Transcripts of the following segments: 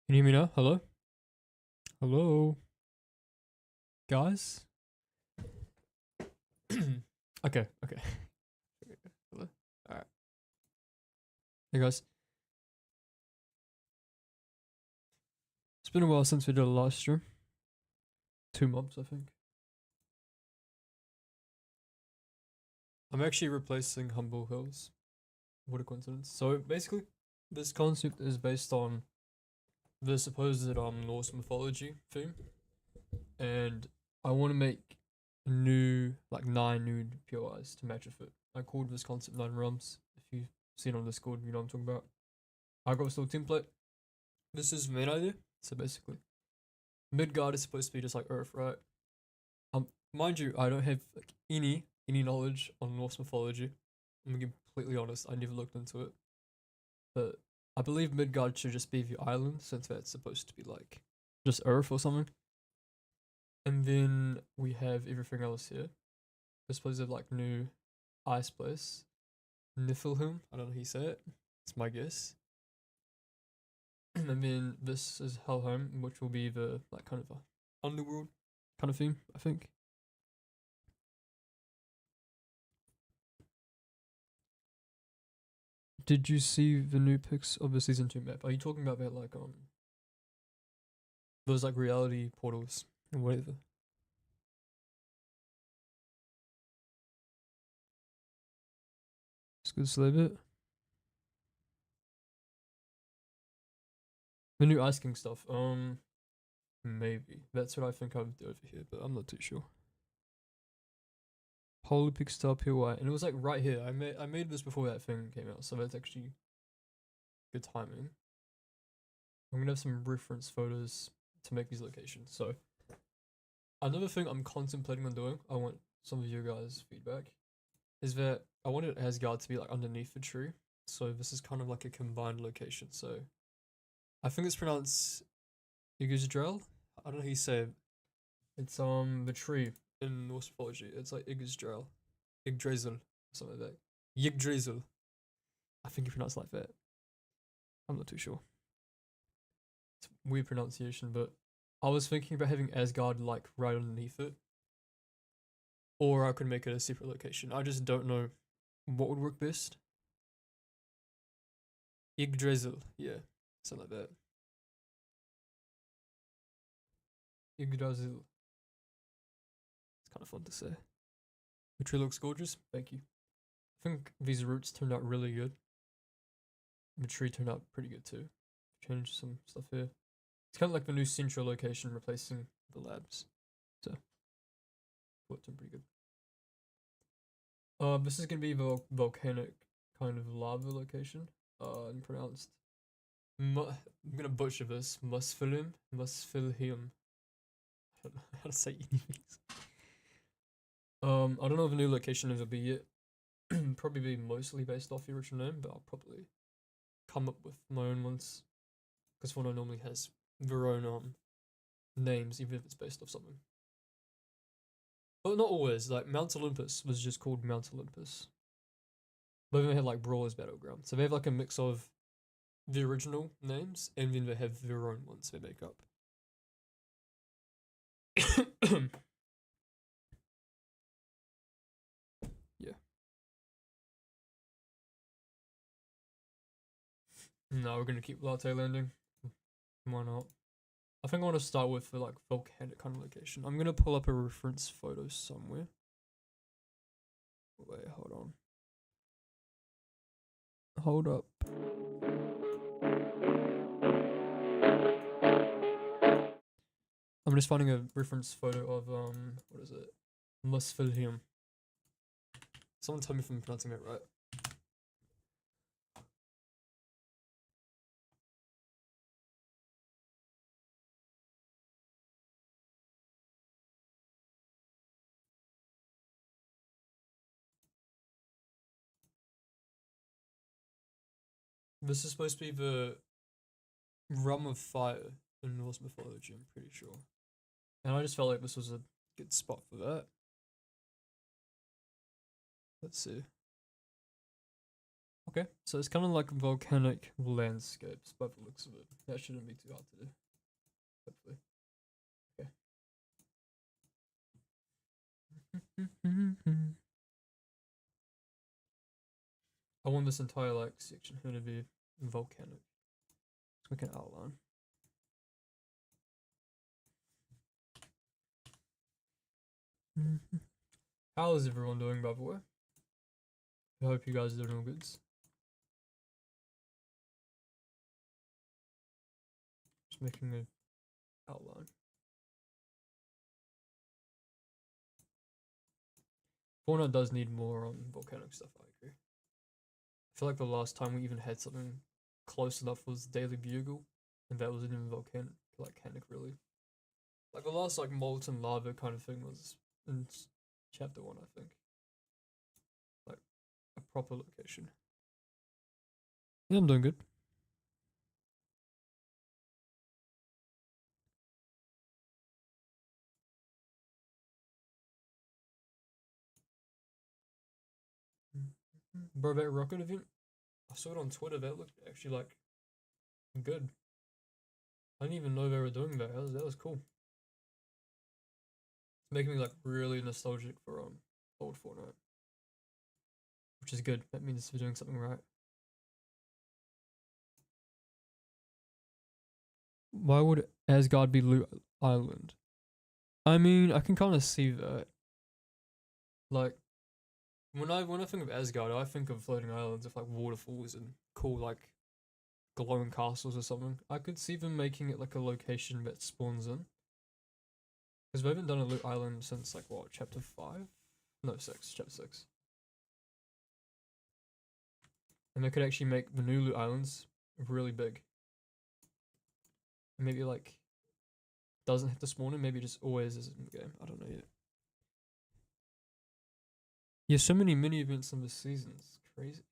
Can you hear me now? Hello? Hello? Guys? Okay, okay. Hello? Alright. Hey guys. It's been a while since we did a live stream. 2 months, I think. I'm actually replacing Humble Hills. What a coincidence. So basically, this concept is based on the supposed Norse mythology theme. And I want to make new, like 9 new POIs to match with it. I called this concept 9 realms. If you've seen on Discord, you know what I'm talking about. I got still template. This is the main idea. So basically, Midgard is supposed to be just like Earth, right? Mind you, I don't have like any knowledge on Norse mythology. I'm gonna be completely honest. I never looked into it, but I believe Midgard should just be the island since that's supposed to be like just Earth or something. And then we have everything else here. We're supposed to have like new ice place, Niflheim. I don't know how you say it. It's my guess. And then this is Helheim, which will be the like kind of a underworld kind of theme, I think. Did you see the new pics of the season 2 map? Are you talking about that like those like reality portals or whatever? It's good to leave it. The new Ice King stuff. Maybe. That's what I think I would do over here, but I'm not too sure. Polar Peak Star PY, and it was like right here. I made this before that thing came out, so that's actually good timing. I'm gonna have some reference photos to make these locations. So another thing I'm contemplating on doing, I want some of your guys' feedback, is that I wanted Asgard to be like underneath the tree. So this is kind of like a combined location. So I think it's pronounced Yggdrasil. I don't know how you say it. It's the tree in Norse mythology. It's like Yggdrasil. Yggdrasil. Something like that. Yggdrasil. I think you pronounce it like that. I'm not too sure. It's weird pronunciation, but I was thinking about having Asgard like right underneath it. Or I could make it a separate location. I just don't know what would work best. Yggdrasil, yeah, something like that. Yggdrasil. It's kind of fun to say. The tree looks gorgeous. Thank you. I think these roots turned out really good. The tree turned out pretty good too. Changed some stuff here. It's kind of like the new central location replacing the labs. So, worked out pretty good. This is gonna be the volcanic kind of lava location. And pronounced. I'm gonna butcher this. Musfilm. Musfilhium. I don't know how to say any of these. I don't know if the new location is will be yet. Probably be mostly based off the original name, but I'll probably come up with my own ones. Because Fortnite normally has their own names, even if it's based off something. But not always. Like Mount Olympus was just called Mount Olympus. But then they had like Brawler's Battleground. So they have like a mix of the original names and then they have their own ones they make up. Yeah. No, we're gonna keep latte landing. Why not? I think I want to start with the like volcanic kind of location. I'm gonna pull up a reference photo somewhere. Wait, hold on. Hold up. I'm just finding a reference photo of what is it? Musfilhium. Someone tell me if I'm pronouncing it right. This is supposed to be the realm of fire in Norse mythology, I'm pretty sure. And I just felt like this was a good spot for that. Let's see. Okay, so it's kind of like volcanic landscapes by the looks of it. That shouldn't be too hard to do. Hopefully. Okay. I want this entire like section here to be volcanic. So we can outline. How is everyone doing, by the way? I hope you guys are doing all good. Just making an outline. Fortnite does need more volcanic stuff, I agree. I feel like the last time we even had something close enough was Daily Bugle, and that wasn't even volcanic really. Like the last like molten lava kind of thing was in chapter 1, I think. Like a proper location. Yeah, I'm doing good. Bro, that rocket event, I saw it on Twitter. That looked actually like good. I didn't even know they were doing that. That was cool. It's making me like really nostalgic for old Fortnite, which is good. That means we're doing something right. Why would Asgard be Loot Island? I mean, I can kind of see that. Like when I think of Asgard, I think of floating islands with like waterfalls and cool like glowing castles or something. I could see them making it like a location that spawns in. Because we haven't done a loot island since like what, chapter 5? No, 6, chapter 6. And they could actually make the new loot islands really big. Maybe like doesn't have to spawn in, maybe just always is in the game. I don't know yet. Yeah, so many mini events in this season. It's crazy.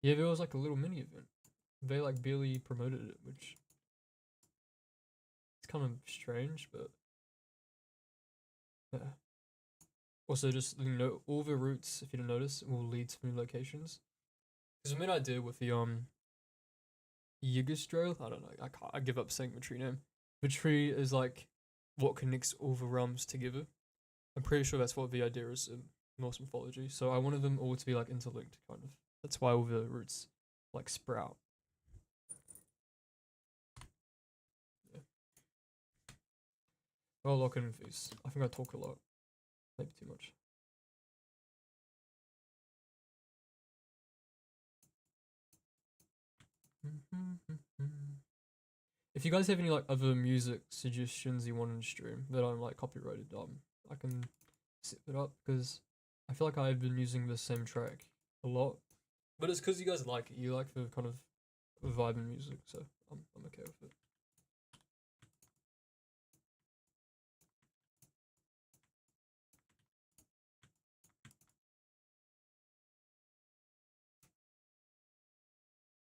Yeah, there was like a little mini event. They like barely promoted it, which it's kind of strange, but yeah. Also, just all the routes, if you don't notice, will lead to new locations. Because the main idea with the Yggdrasil, I don't know, I give up saying the tree name. The tree is like what connects all the realms together. I'm pretty sure that's what the idea is in Norse mythology. So I wanted them all to be like interlinked, kind of. That's why all the roots like sprout. Yeah. I'll lock in with these. I think I talk a lot. Maybe too much. If you guys have any like other music suggestions you want in stream that aren't like copyrighted, I can set it up because I feel like I've been using the same track a lot, but it's because you guys like it. You like the kind of vibe in music, so I'm okay with it.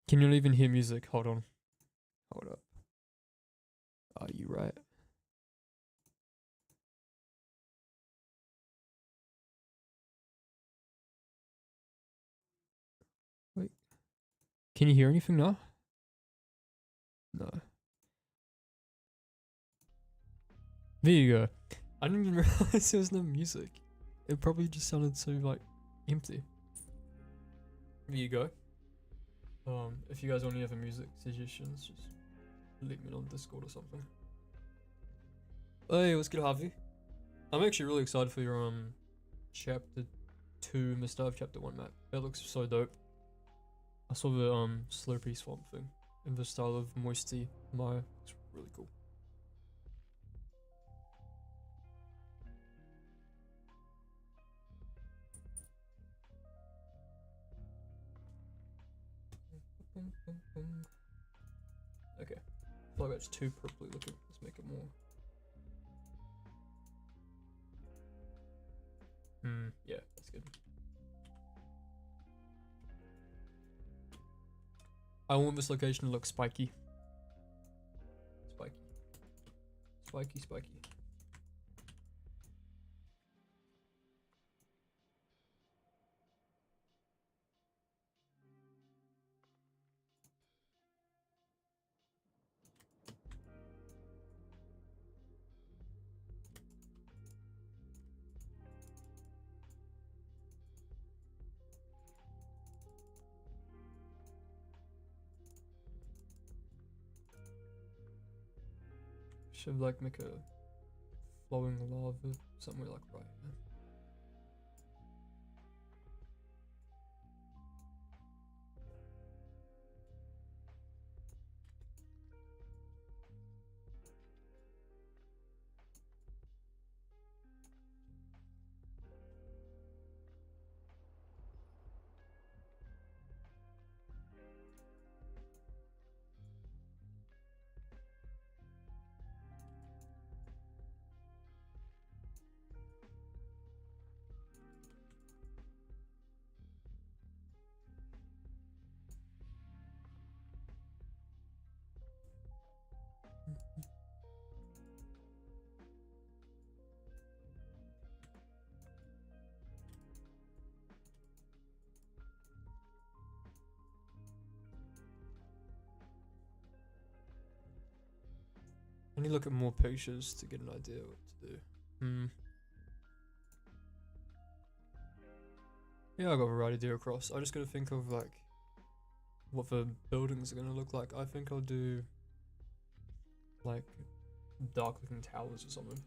Can you even hear music? Hold on, hold up. Are you right? Wait, can you hear anything now? No. There you go. I didn't even realize there was no music. It probably just sounded so like empty. There you go. If you guys want any other music suggestions, just leave me on Discord or something. Hey, what's good, Harvey? I'm actually really excited for your chapter 2 Mr. Chapter 1 map. That looks so dope. I saw the Slurpee Swamp thing in the style of Moisty Maya. It's really cool. Okay. I feel like that's too purpley looking. Let's make it more. Yeah, that's good. I want this location to look spiky. Spiky. Spiky, spiky. Should like make a flowing lava somewhere like right here. I need to look at more pictures to get an idea what to do. Yeah, I got a right idea across. I just gotta think of like what the buildings are gonna look like. I think I'll do like dark looking towers or something.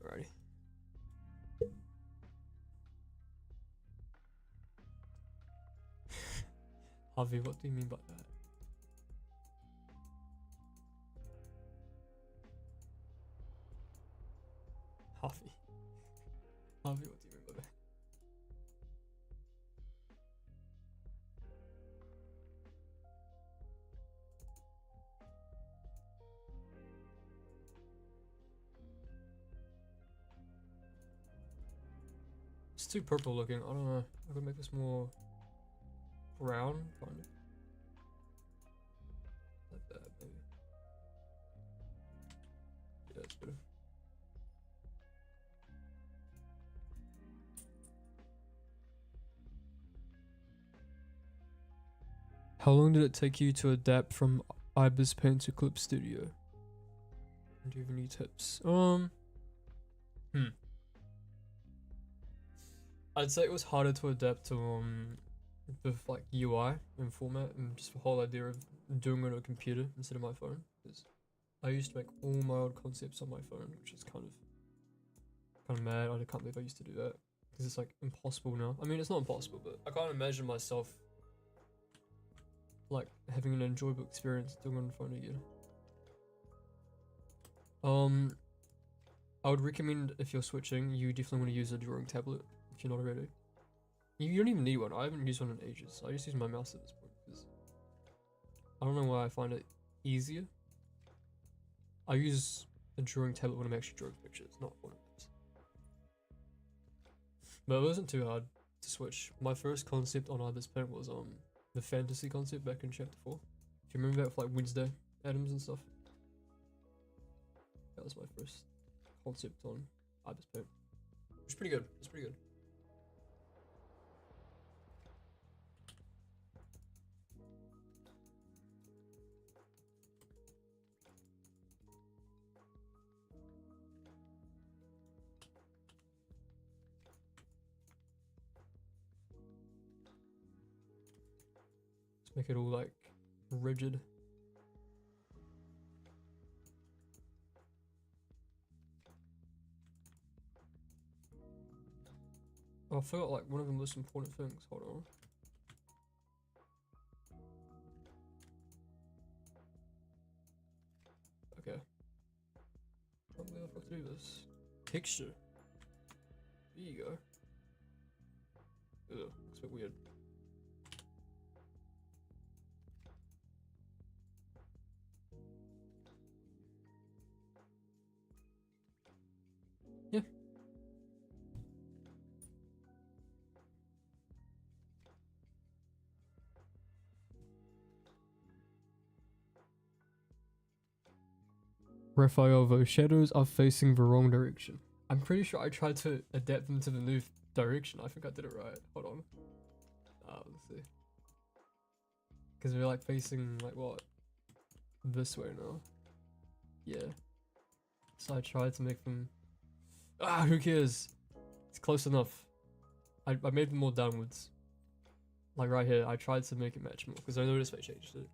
Alrighty. Harvey, what do you mean by that? Harvey. Harvey, what do you mean by that? It's too purple looking. I don't know. I could make this more brown, kind of. Like that, maybe. Yeah, that's better. How long did it take you to adapt from Ibis Paint to Clip Studio? Do you have any tips? I'd say it was harder to adapt to with like UI and format and just the whole idea of doing it on a computer instead of my phone. Because I used to make all my old concepts on my phone, which is kind of mad. I can't believe I used to do that because it's like impossible now. I mean, it's not impossible, but I can't imagine myself like having an enjoyable experience doing it on the phone again. I would recommend if you're switching, you definitely want to use a drawing tablet if you're not already. You don't even need one. I haven't used one in ages. I just use my mouse at this point because I don't know why I find it easier. I use a drawing tablet when I'm actually drawing pictures, not photographs. But it wasn't too hard to switch. My first concept on Ibis Paint was the fantasy concept back in chapter 4. If you remember that with like Wednesday Adams and stuff. That was my first concept on Ibis Paint. It was pretty good. It's pretty good. Let's make it all like rigid. Oh, I forgot like one of the most important things. Hold on. Okay. Probably I forgot to do this. Texture. There you go. Ugh, looks a bit weird. Yeah. Raphael, those shadows are facing the wrong direction. I'm pretty sure I tried to adapt them to the new direction. I think I did it right. Hold on. Let's see. Because they're like facing like what? This way now. Yeah. So I tried to make them... who cares? It's close enough. I made them more downwards. Like right here, I tried to make it match more because I noticed I changed it.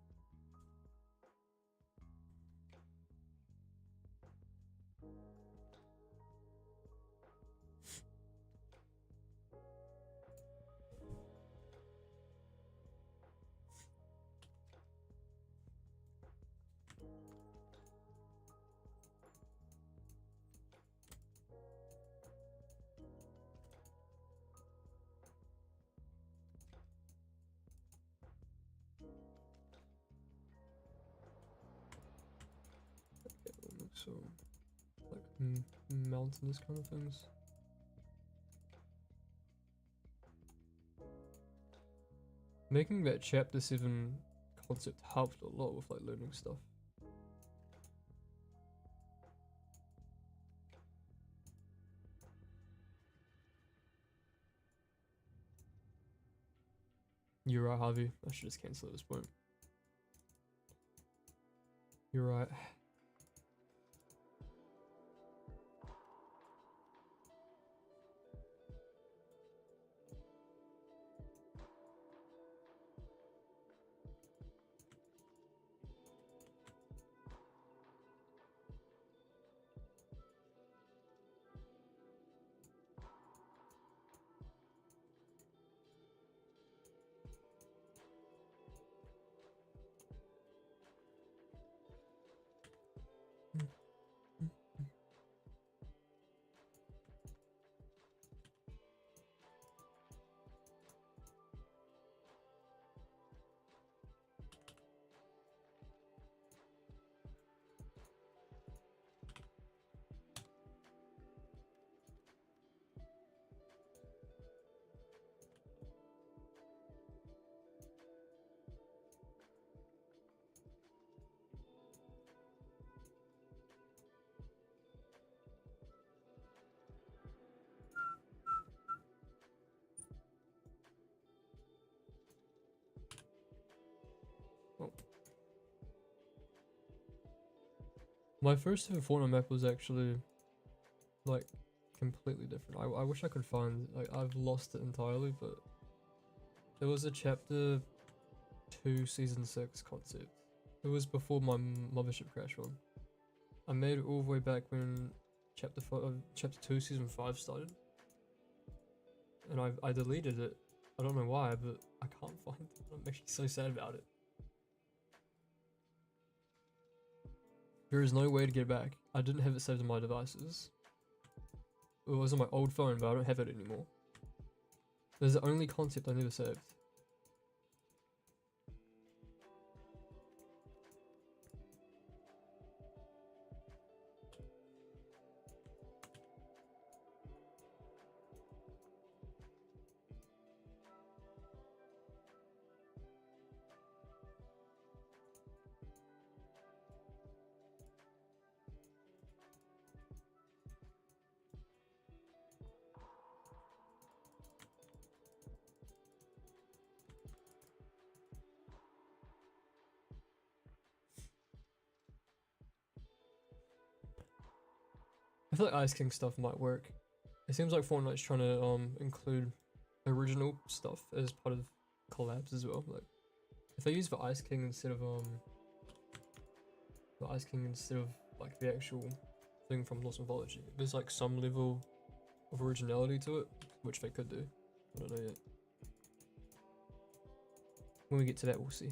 like mountainous kind of things. Making that chapter 7 concept helped a lot with like learning stuff. You're right, Harvey. I should just cancel at this point. You're right. Oh. My first ever Fortnite map was actually like completely different. I wish I could find, like, I've lost it entirely, but there was a chapter 2 season 6 concept. It was before my mothership crash one. I made it all the way back when chapter 2 season 5 started, and I deleted it. I don't know why, but I can't find it. I'm actually so sad about it. There is no way to get it back. I didn't have it saved on my devices. It was on my old phone, but I don't have it anymore. There's the only concept I never saved. I feel like Ice King stuff might work. It seems like Fortnite's trying to include original stuff as part of collabs as well. Like, if they use the Ice King instead of like the actual thing from Lost Mythology, there's like some level of originality to it, which they could do. I don't know yet. When we get to that, we'll see.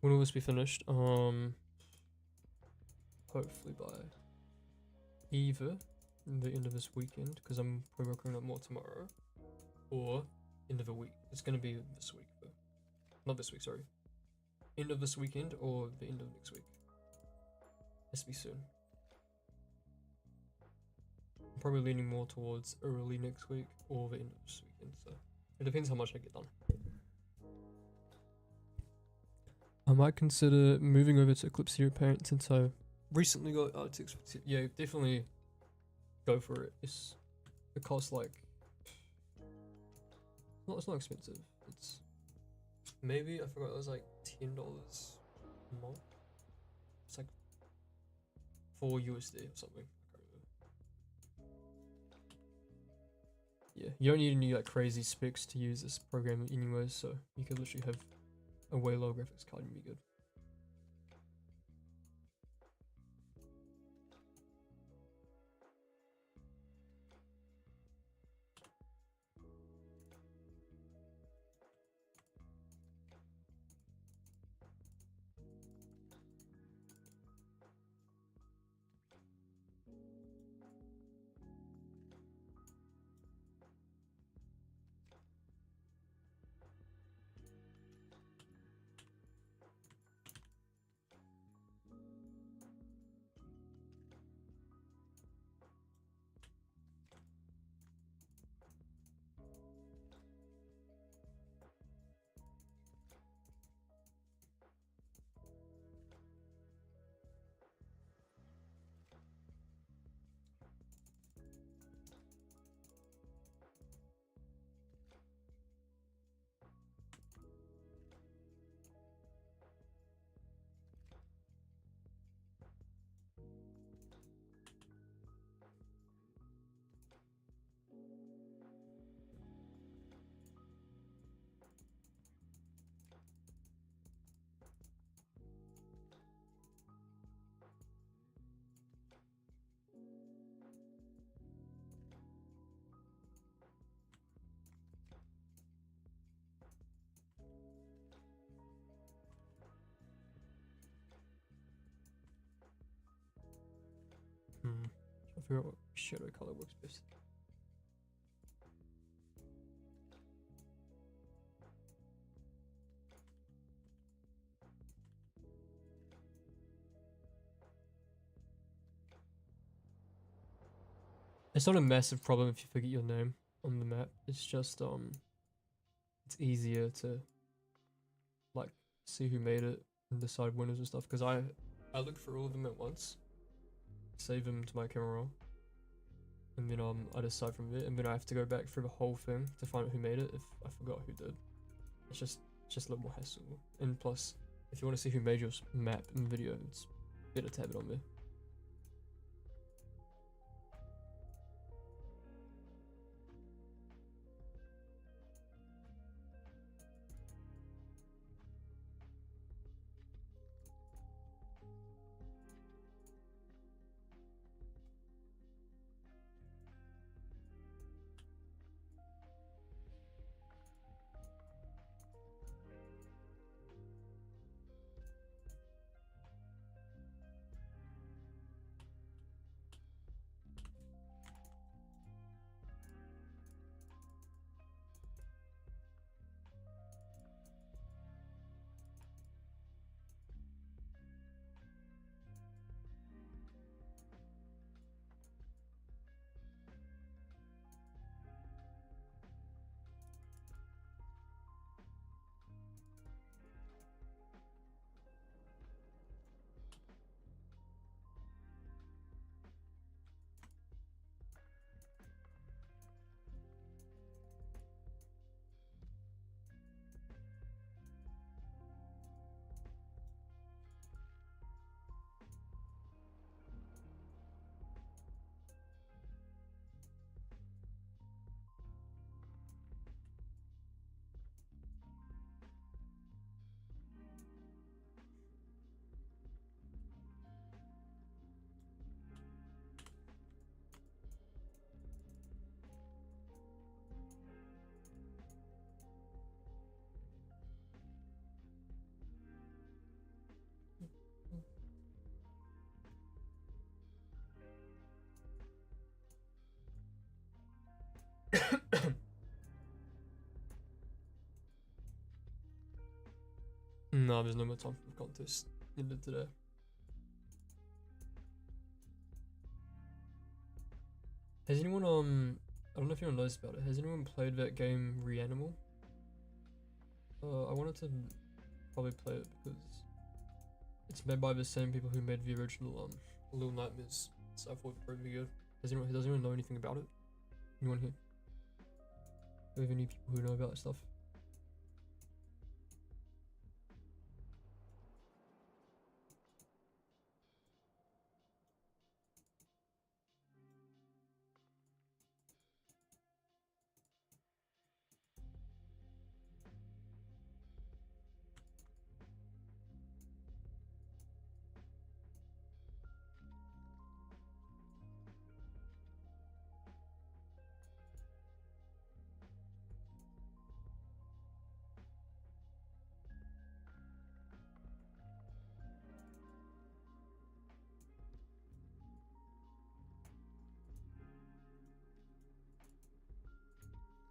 When will this be finished? Hopefully by either the end of this weekend, because I'm probably working on it more tomorrow, or end of the week. It's gonna be this week though. Not this week, sorry. End of this weekend or the end of next week. Has to be soon. I'm probably leaning more towards early next week or the end of this weekend, so it depends how much I get done. I might consider moving over to Eclipse Hero Paint since I recently got RTX. Yeah, definitely go for it. It costs like, it's not expensive. It's maybe, I forgot, it was like $10 a month. It's like 4 USD or something. I can't remember. Yeah, you don't need any like crazy specs to use this program anyway, so you could literally have a way low graphics card and be good. Trying to figure out what shadow color works best. It's not a massive problem if you forget your name on the map. It's just it's easier to like see who made it and decide winners and stuff. Because I look for all of them at once, save them to my camera roll, and then I decide from there, and then I have to go back through the whole thing to find out who made it if I forgot who did. It's just a little more hassle. And plus, if you want to see who made your map in video, it's better to have it on there. No, there's no more time for the contest. Ended today. Has anyone I don't know if anyone knows about it. Has anyone played that game Reanimal? I wanted to probably play it because it's made by the same people who made the original Little Nightmares. So I thought it'd probably be good. Does anyone know anything about it? Anyone here? Do we have any people who know about that stuff?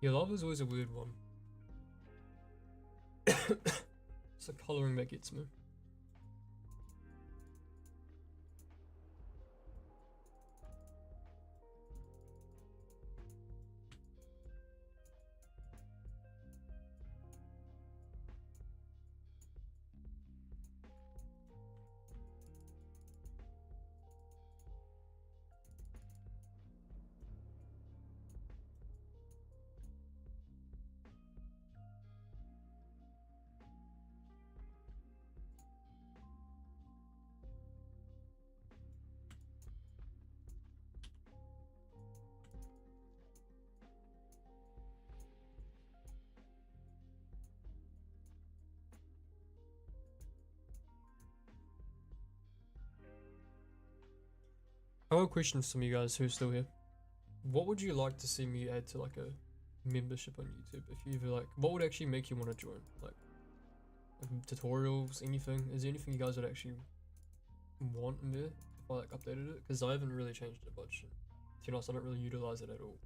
Yeah, lava is always a weird one. It's the coloring that gets me. I have a question for some of you guys who are still here. What would you like to see me add to like a membership on YouTube? If you ever like, what would actually make you want to join? Like tutorials, anything? Is there anything you guys would actually want in there if I like updated it? Because I haven't really changed it much. To be honest, I don't really utilize it at all.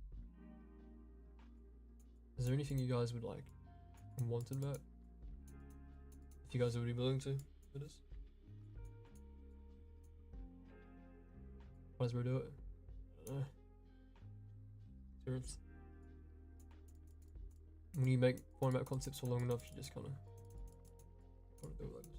Is there anything you guys would like want in that? If you guys would be willing to for this? Might as well do it. I don't know. Seriously. When you make format concepts for long enough, you just kind of gotta do it like this.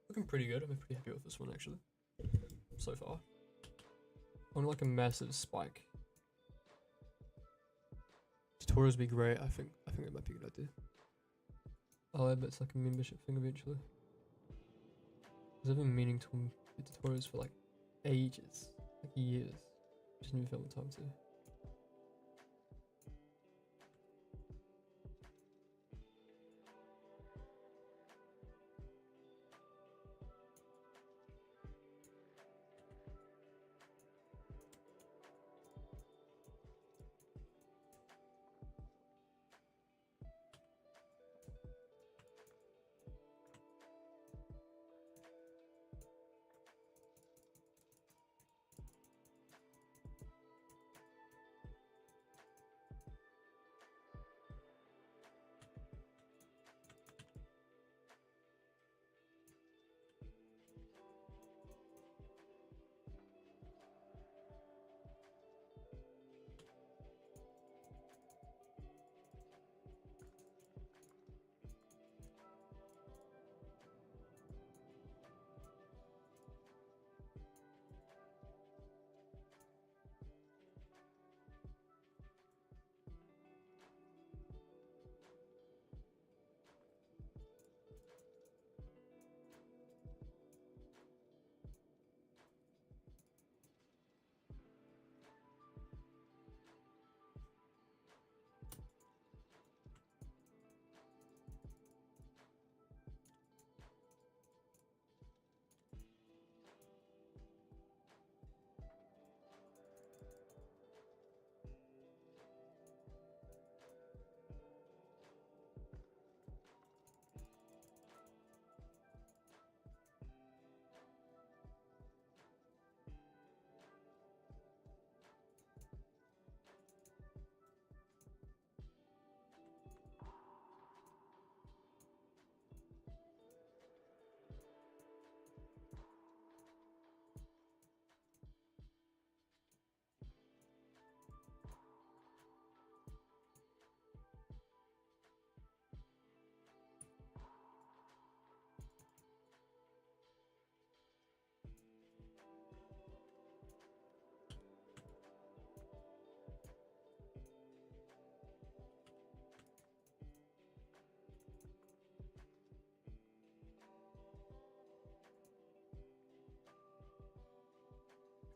Looking pretty good. I'm pretty happy with this one actually. So far. On like a massive spike. Tutorials be great. I think it might be a good idea. I'll add that's like a membership thing eventually. I've been meaning to do tutorials for like ages, like years. Just never found the time to.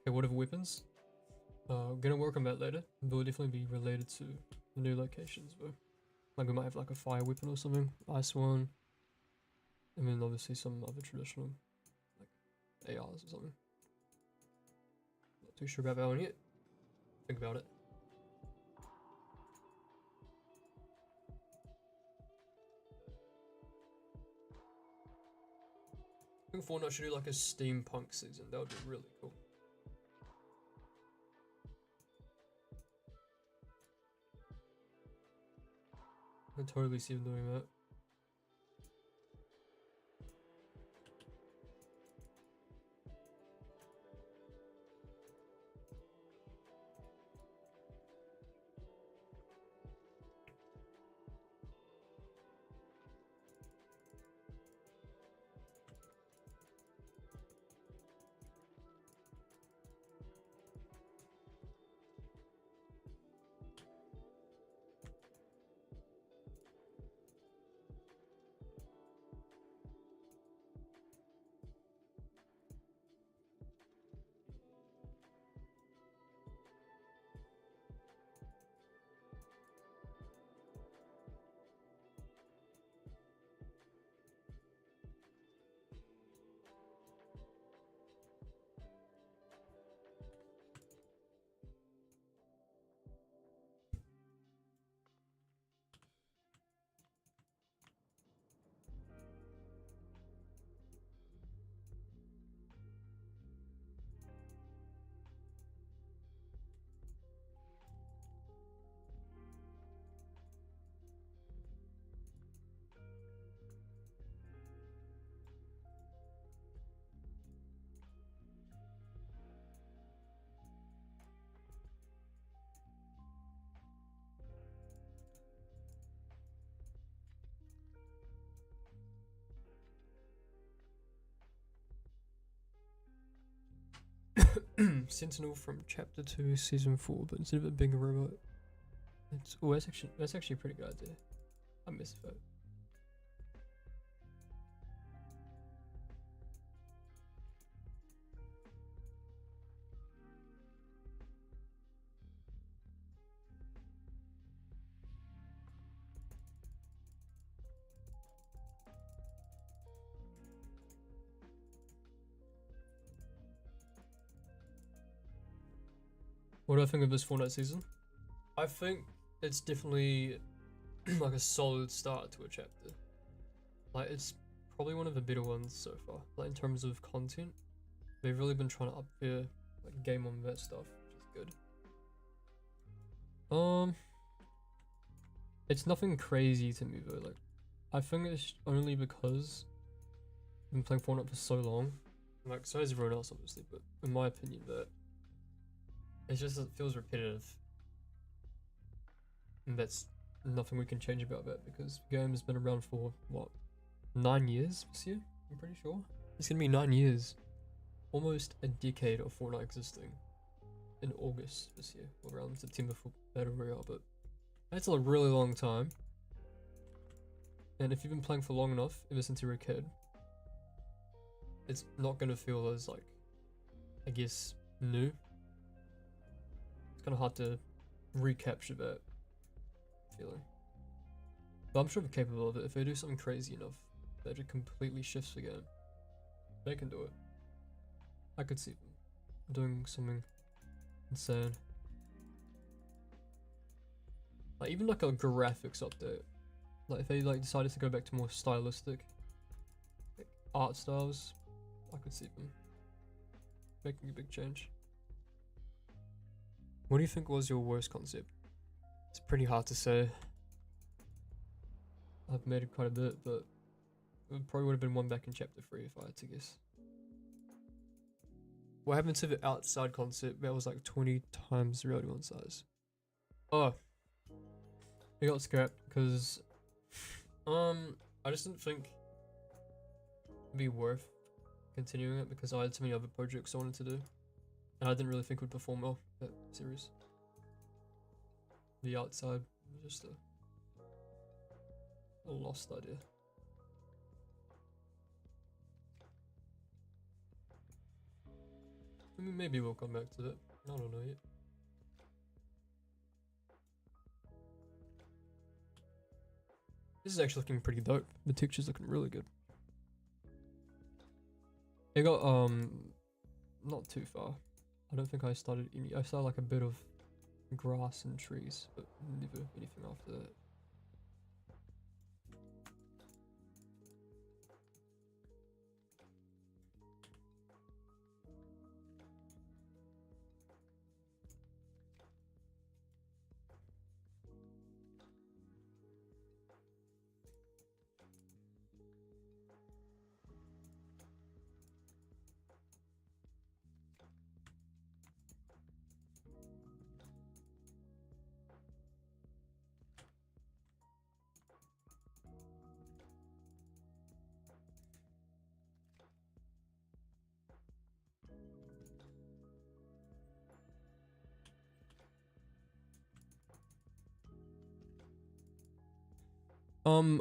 Okay, whatever weapons. Gonna work on that later. They'll definitely be related to the new locations, but like we might have like a fire weapon or something, ice one, and then obviously some other traditional like ARs or something. Not too sure about that one yet. Think about it. I think Fortnite should do like a steampunk season. That would be really cool. I can totally see them doing that. Sentinel from Chapter 2, Season 4, but instead of it being a robot, it's that's actually a pretty good idea. I miss that. What do I think of this Fortnite season? I think it's definitely like a solid start to a chapter. Like it's probably one of the better ones so far. Like in terms of content, they've really been trying to up their like game on that stuff, which is good. It's nothing crazy to me though. Like I think it's only because I've been playing Fortnite for so long. Like so has everyone else obviously, but in my opinion that it feels repetitive. And that's nothing we can change about that because the game has been around for what, 9 years this year? I'm pretty sure. It's gonna be 9 years. Almost a decade of Fortnite existing in August this year, or around September for Battle Royale, but that's a really long time. And if you've been playing for long enough, ever since you were a kid, it's not gonna feel as like, I guess, new. It's kind of hard to recapture that feeling. But I'm sure they're capable of it. If they do something crazy enough that it completely shifts the game, they can do it. I could see them doing something insane. Like even like a graphics update. Like if they like decided to go back to more stylistic like, art styles, I could see them making a big change. What do you think was your worst concept? It's pretty hard to say. I've made it quite a bit, but it probably would have been one back in chapter 3 if I had to guess. What happened to the outside concept that was like 20 times the reality one size? Oh, it got scrapped because I just didn't think it'd be worth continuing it because I had too many other projects I wanted to do, and I didn't really think it would perform well that series. The outside was just a lost idea. I mean, maybe we'll come back to it. I don't know yet. This is actually looking pretty dope. The texture's looking really good. It got not too far. I don't think I started any. I started like a bit of grass and trees, but never anything after that.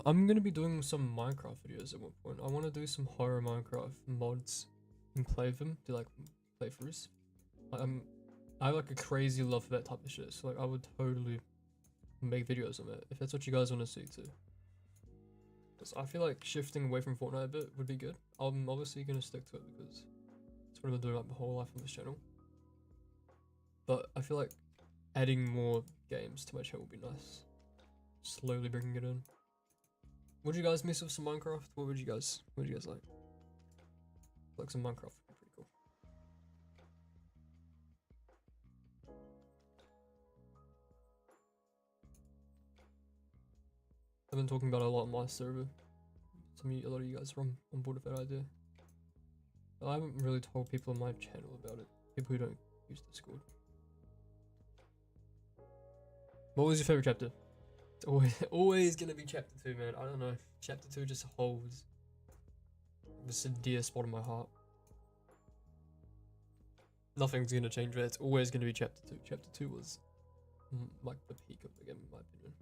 I'm gonna be doing some Minecraft videos at one point. I want to do some horror Minecraft mods and play them, do like playthroughs. I have like a crazy love for that type of shit. So like I would totally make videos on it if that's what you guys want to see too. Because I feel like shifting away from Fortnite a bit would be good. I'm obviously gonna stick to it because it's what I've been doing like my whole life on this channel. But I feel like adding more games to my channel would be nice. Slowly bringing it in. Would you guys miss with some Minecraft? What would you guys like? Like some Minecraft would be pretty cool. I've been talking about it a lot on my server. A lot of you guys are on board with that idea. But I haven't really told people on my channel about it. People who don't use Discord. What was your favorite chapter? It's always gonna be chapter 2, man. I don't know. Chapter 2 just holds this dear spot in my heart. Nothing's gonna change there. It's always gonna be chapter 2. Chapter 2 was like the peak of the game, in my opinion.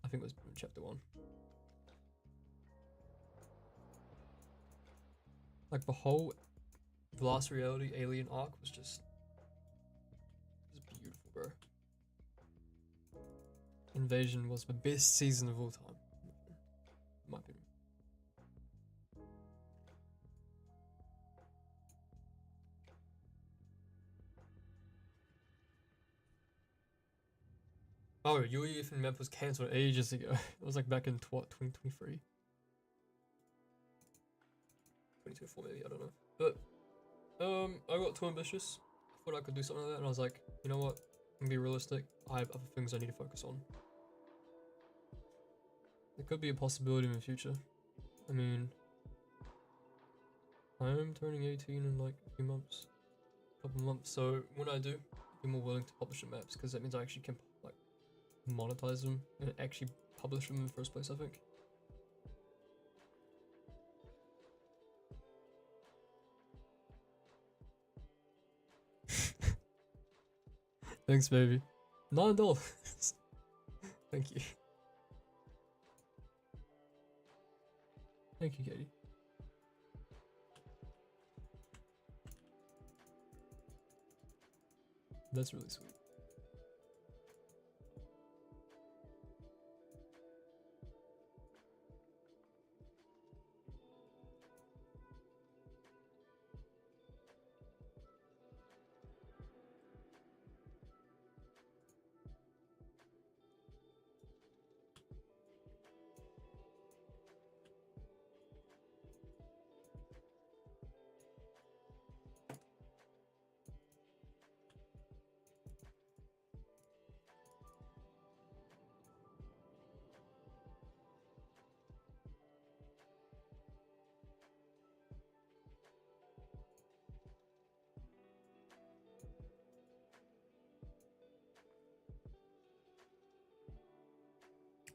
I think it was chapter 1. Like the whole Glass Reality Alien arc was just beautiful, bro. Invasion was the best season of all time, in my opinion. Oh, UEF map was cancelled ages ago. It was like back in 2023. 2024 maybe, I don't know. But I got too ambitious. I thought I could do something like that, and I was like, you know what? I'm gonna be realistic. I have other things I need to focus on. It could be a possibility in the future. I mean, I am turning 18 in like a few months, couple months. So when I do, I'll be more willing to publish the maps because that means I actually can like monetize them and actually publish them in the first place, I think. Thanks, baby. $9. Thank you. Thank you, Katie. That's really sweet.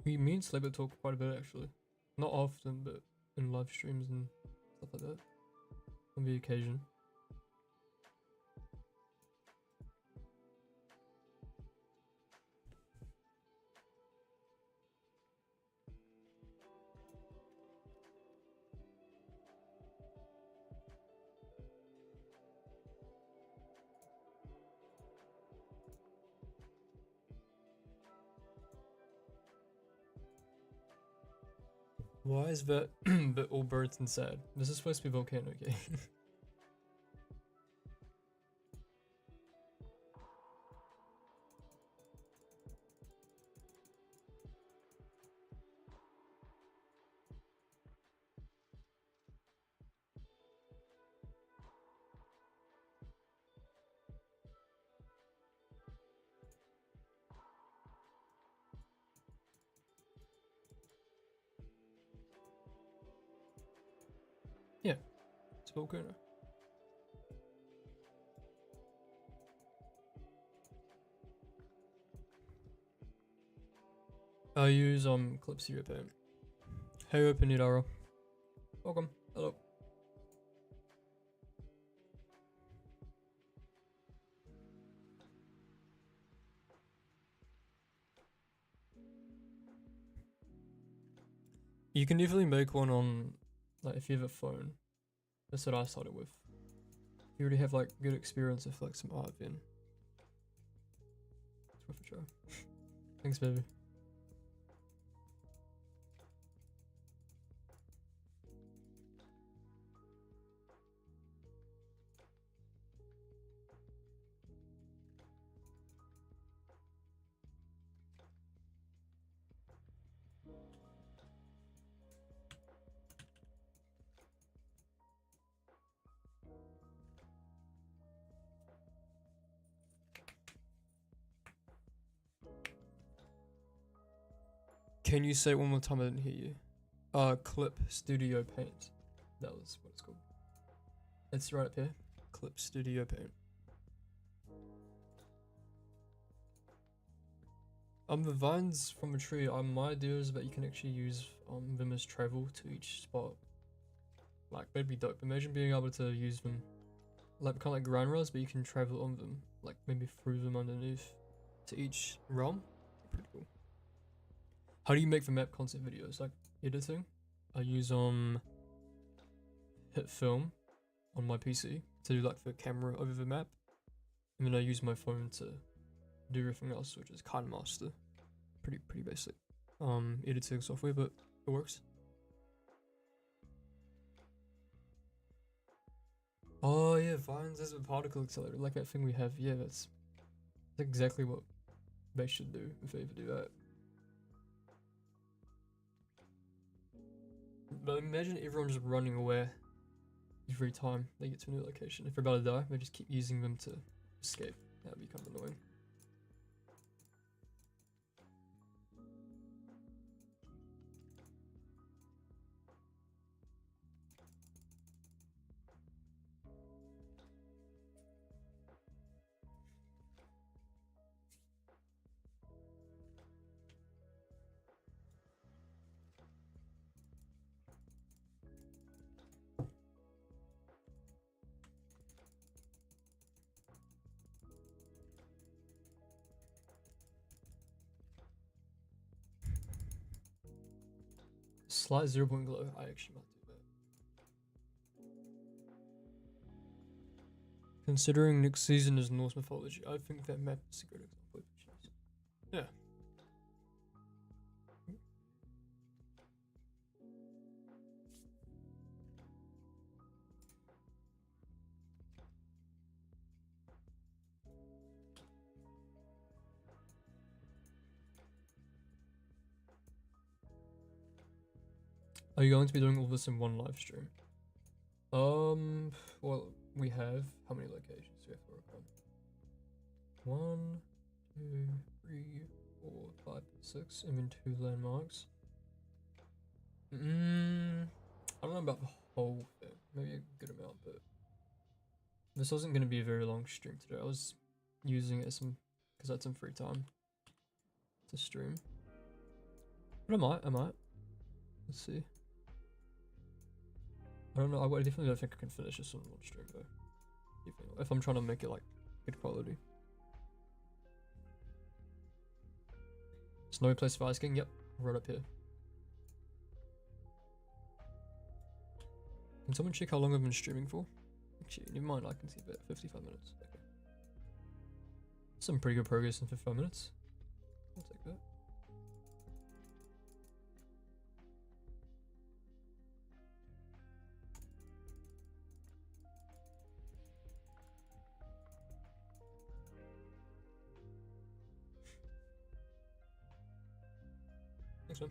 Me and Slaber talk quite a bit actually. Not often, but in live streams and stuff like that. On the occasion. Why is that bit all birds and sad? This is supposed to be Volcanic, okay? Yeah, it's Volcano. I use Clip Studio Paint. Hey, open it, Ara. Welcome. Hello. You can definitely make one on, like, if you have a phone. That's what I started with. You already have like good experience with like some art, then it's worth a try. Thanks, baby. Can you say it one more time? I didn't hear you. Clip Studio Paint. That was what it's called. It's right up here. Clip Studio Paint. The vines from a tree. My idea is that you can actually use them as travel to each spot. Like that'd be dope. Imagine being able to use them, like kind of like ground rails, but you can travel on them, like maybe through them underneath to each realm. Pretty cool. How do you make the map concept videos? Like editing, I use hit film on my PC to do like the camera over the map, and then I use my phone to do everything else, which is KineMaster. Pretty basic editing software, but it works. Oh yeah, Vines is a particle accelerator, like that thing we have. Yeah, that's exactly what they should do if they ever do that. But imagine everyone just running away every time they get to a new location. If they're about to die, they just keep using them to escape. That would be kind of annoying. Slight 0-point glow. I actually might do that. Considering next season is Norse mythology, I think that map is a good example. Yeah. Are you going to be doing all this in one live stream? Well, we have how many locations do we have to work on? 1, 2, 3, 4, 5, 6, and then 2 landmarks. I don't know about the whole thing. Maybe a good amount, but this wasn't going to be a very long stream today. I was using it as some because I had some free time to stream. But I might. Let's see. I don't know. I definitely don't think I can finish this on one stream though. If I'm trying to make it like good quality. Snowy Place Finalizing, yep, right up here. Can someone check how long I've been streaming for? Actually, never mind, I can see that 55 minutes. Okay. Some pretty good progress in 55 minutes. I'll take that. next time.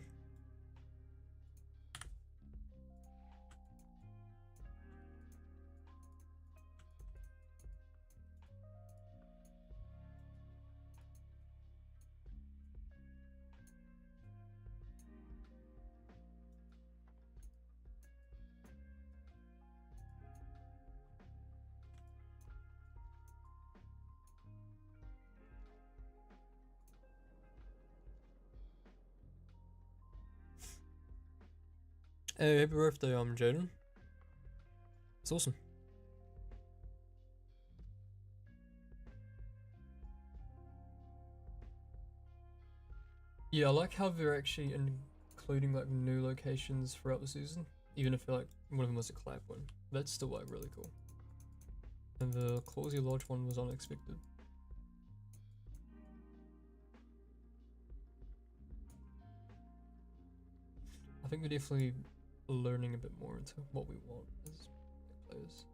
Hey, happy birthday, Jaden. It's awesome. Yeah, I like how they're actually including like new locations throughout the season, even if like one of them was a collab one. That's still like really cool. And the Clausy Lodge one was unexpected. I think we're definitely learning a bit more into what we want as players.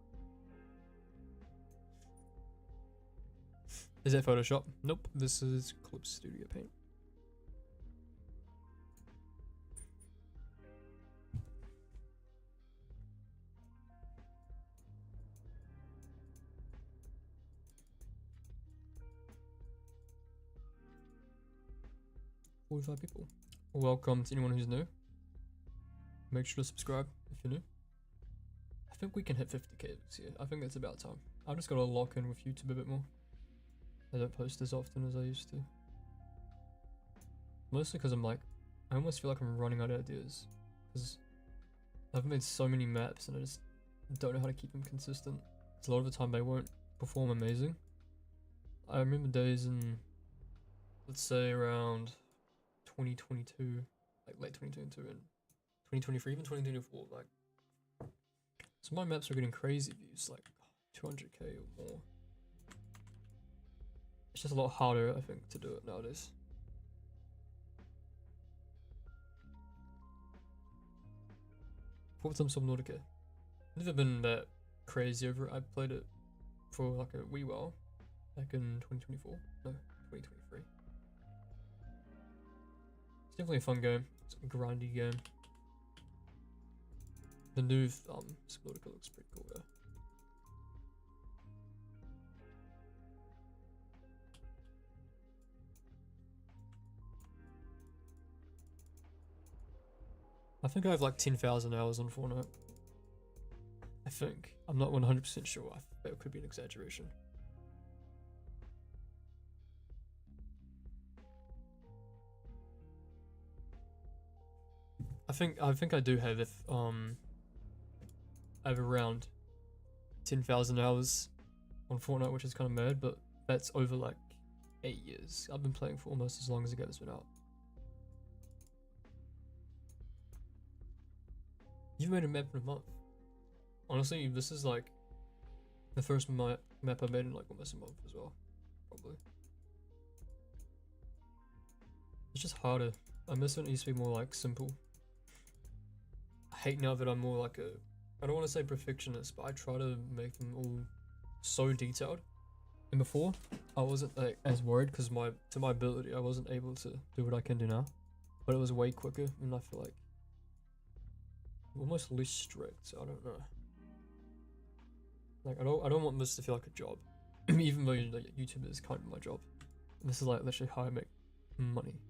Is that Photoshop? Nope, this is Clip Studio Paint. $45 people. Welcome to anyone who's new. Make sure to subscribe if you're new. I think we can hit 50k this year. I think that's about time. I just gotta lock in with YouTube a bit more. I don't post as often as I used to. Mostly because I almost feel like I'm running out of ideas. Because I've made so many maps and I just don't know how to keep them consistent. So a lot of the time they won't perform amazing. I remember days in, let's say around 2022, like late 2022 and 2023, even 2024, like, so my maps are getting crazy views, like 200k or more. It's just a lot harder, I think, to do it nowadays. Fortnite Subnautica. Never been that crazy over it. I played it for like a wee while back in 2024. No, 2023. It's definitely a fun game. It's a grindy game. The new Subnautica looks pretty cool though. I think I have like 10,000 hours on Fortnite. I think. I'm not 100% sure. That could be an exaggeration. I think I do have I have around 10,000 hours on Fortnite, which is kind of mad, but that's over like 8 years. I've been playing for almost as long as the game's been out. You've made a map in a month. Honestly, this is like the first map I made in like almost a month as well, probably. It's just harder. I miss when it used to be more like simple. I hate now that I'm more like I don't want to say perfectionist, but I try to make them all so detailed. And before, I wasn't like as worried because to my ability, I wasn't able to do what I can do now. But it was way quicker, and I feel like almost less strict. I don't know. Like I don't want this to feel like a job, even though like, YouTube is kind of my job. This is like literally how I make money.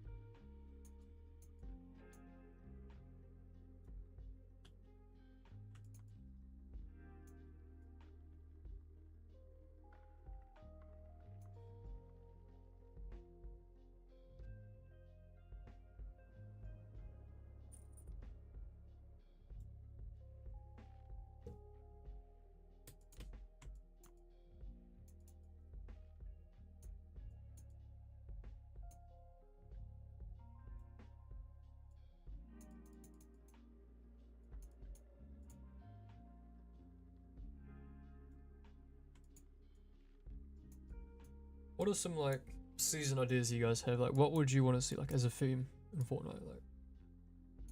What are some like season ideas you guys have? Like, what would you want to see like as a theme in Fortnite? Like,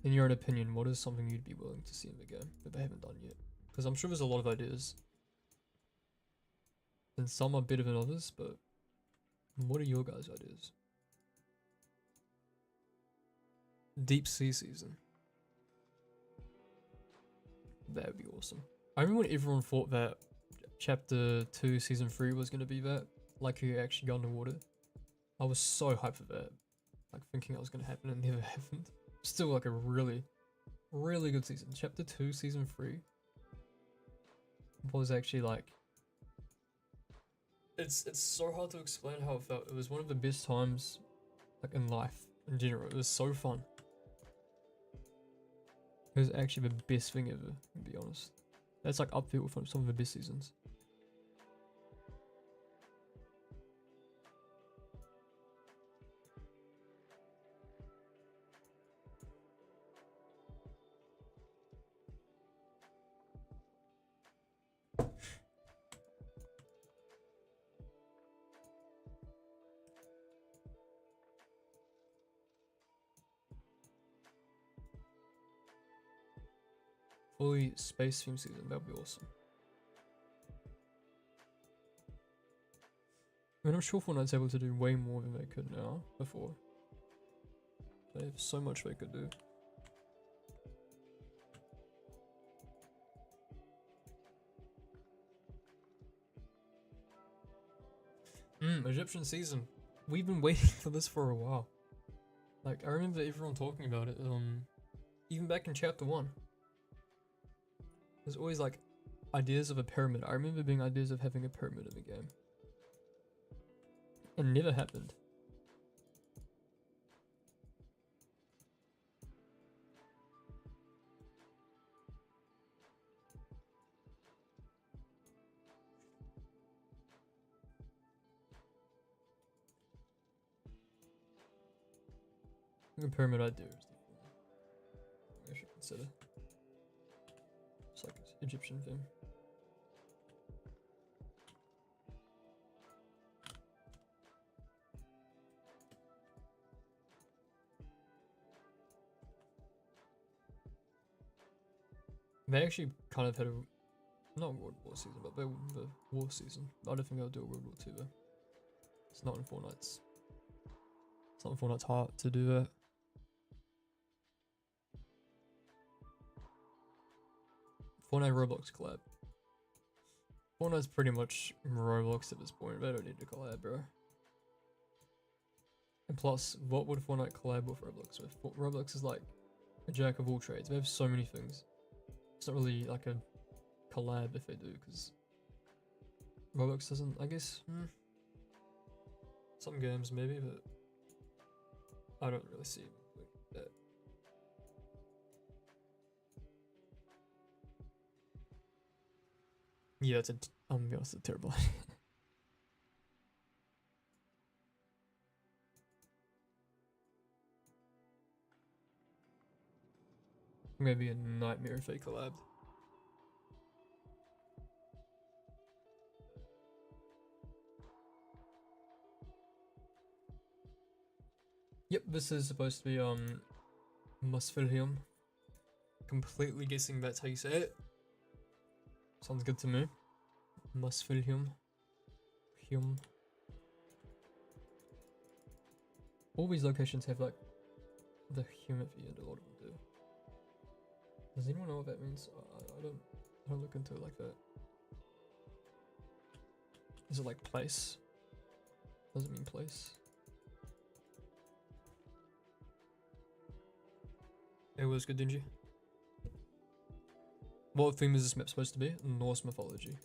in your own opinion, what is something you'd be willing to see in the game that they haven't done yet? Because I'm sure there's a lot of ideas, and some are better than others. But what are your guys' ideas? deep sea season. That would be awesome. I remember when everyone thought that Chapter 2 Season 3 was going to be that, like you actually got underwater. I was so hyped for that, like thinking it was going to happen and never happened. Still like a really, really good season. Chapter 2 Season 3 was actually like, it's so hard to explain how it felt. It was one of the best times like in life in general. It was so fun. It was actually the best thing ever, to be honest. That's like up there with some of the best seasons. Fully space theme season, that would be awesome. I mean, I'm sure Fortnite's able to do way more than they could now, before. They have so much they could do. Egyptian season. We've been waiting for this for a while. Like, I remember everyone talking about it, even back in Chapter 1. There's always like ideas of a pyramid. I remember being ideas of having a pyramid in the game. It never happened. A pyramid idea is definitely I should consider. It's like an Egyptian thing. They actually kind of had a, not World War season, but the war season. I don't think they'll do a World War 2 though. It's not in Fortnite's. It's not in Fortnite's heart to do that. Fortnite Roblox collab. Fortnite's pretty much Roblox at this point. They don't need to collab, bro. And plus, what would Fortnite collab with Roblox with? Roblox is like a jack of all trades. They have so many things. It's not really like a collab if they do, because Roblox doesn't, I guess. Some games maybe, but I don't really see that. Yeah, I'm gonna be honest, it's terrible. Maybe a nightmare if they collabed. Yep, this is supposed to be Musfilhium. Completely guessing that's how you say it. Sounds good to me. Musfilhium. Hum. All these locations have like the hum at the end, a lot of them do. Does anyone know what that means? I don't look into it like that. Is it like place? Does it mean place? It was good, didn't you? What theme is this map supposed to be? Norse mythology.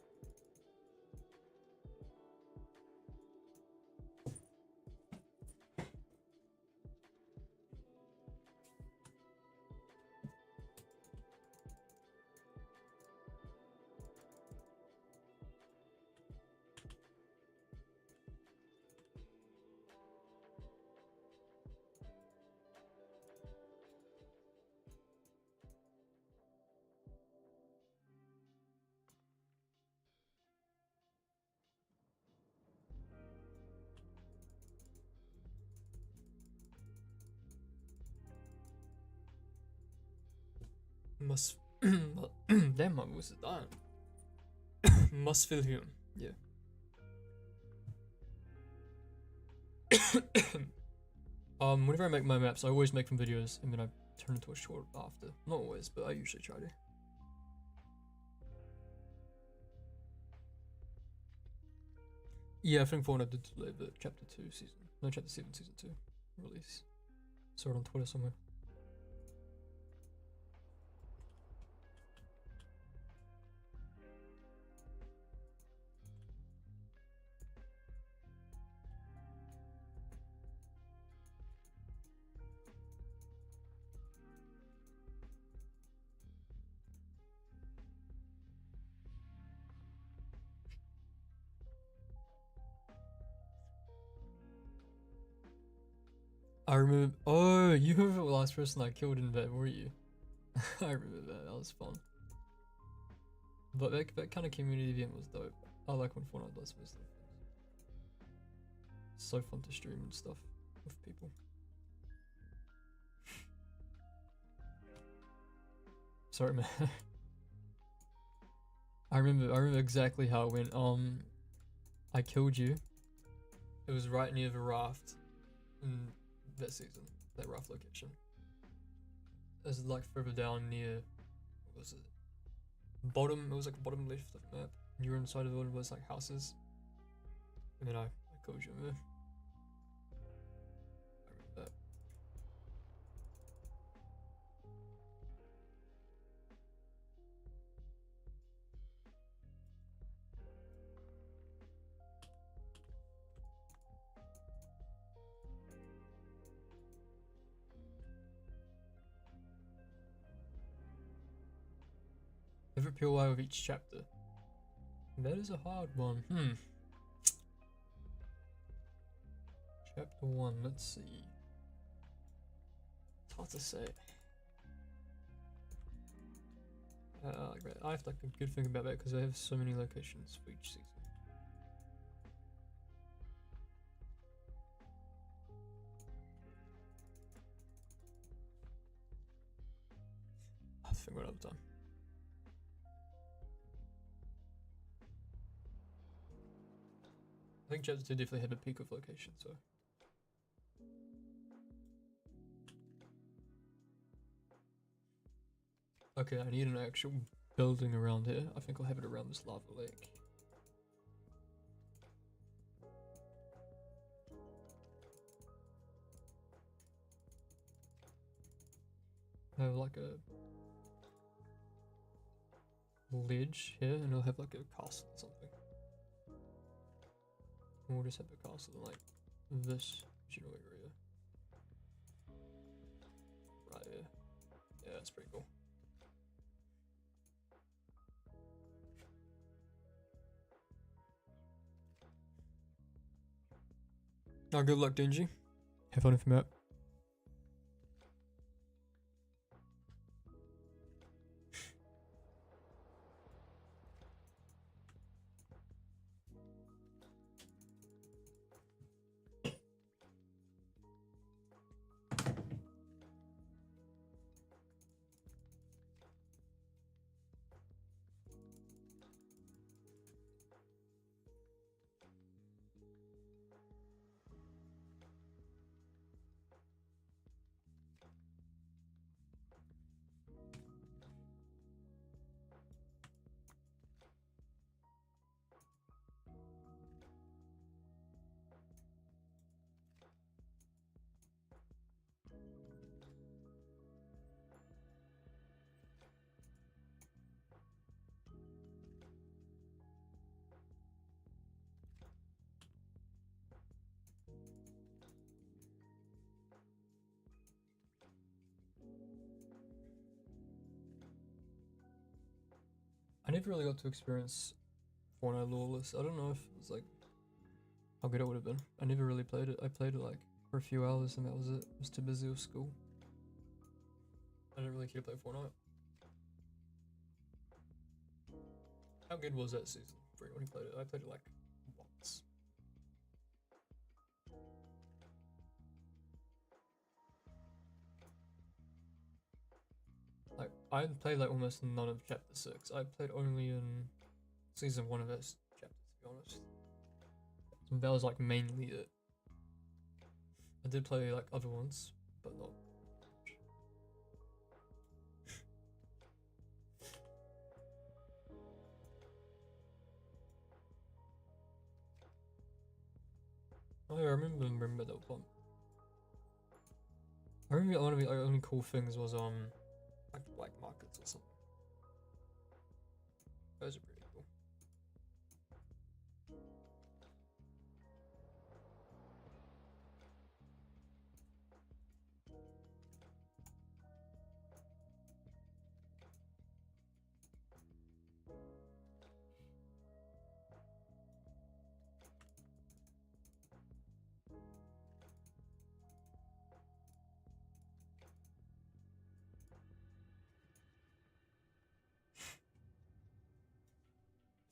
Must damn, my voice is dying. Musfilhium, yeah. Whenever I make my maps, I always make them videos and then I turn into a short after. Not always, but I usually try to. Yeah, I think Fortnite did delay the Chapter 2 season. No, Chapter 7 season 2 release. Saw it on Twitter somewhere. I remember. Oh, you were the last person I killed in that, were you? I remember that. That was fun. But that kind of community event was dope. I like when Fortnite does this stuff. It's so fun to stream and stuff with people. Sorry, man. I remember exactly how it went. I killed you. It was right near the raft in that season, that raft location. It was like further down near, what was it? Bottom, it was like bottom left of the map. You were inside of it, was like houses. And then I killed you there. I remember that. Favorite POI of each chapter? That is a hard one. Chapter 1, let's see. It's hard to say. I have like a good thing about that because I have so many locations for each season. I think we're out of time. I think Chapter 2 definitely had a peak of location, so. Okay, I need an actual building around here. I think I'll have it around this lava lake. I have like a ledge here, and I'll have like a castle or something. And we'll just have a castle in like this general area. Right here. Yeah, that's pretty cool. Oh, good luck, Dingy. Have fun with your map. I never really got to experience Fortnite Lawless. I don't know if it was like how good it would have been. I never really played it. I played it like for a few hours and that was it. I was too busy with school. I didn't really care to play Fortnite. How good was that season for anyone who played it? I played it like once. Like I played like almost none of Chapter 6. I played only in season 1 of this chapter, to be honest. And that was like mainly it. I did play like other ones, but not. Oh yeah, I remember that one. I remember one of the only cool things was like black markets or something. Those are pretty cool.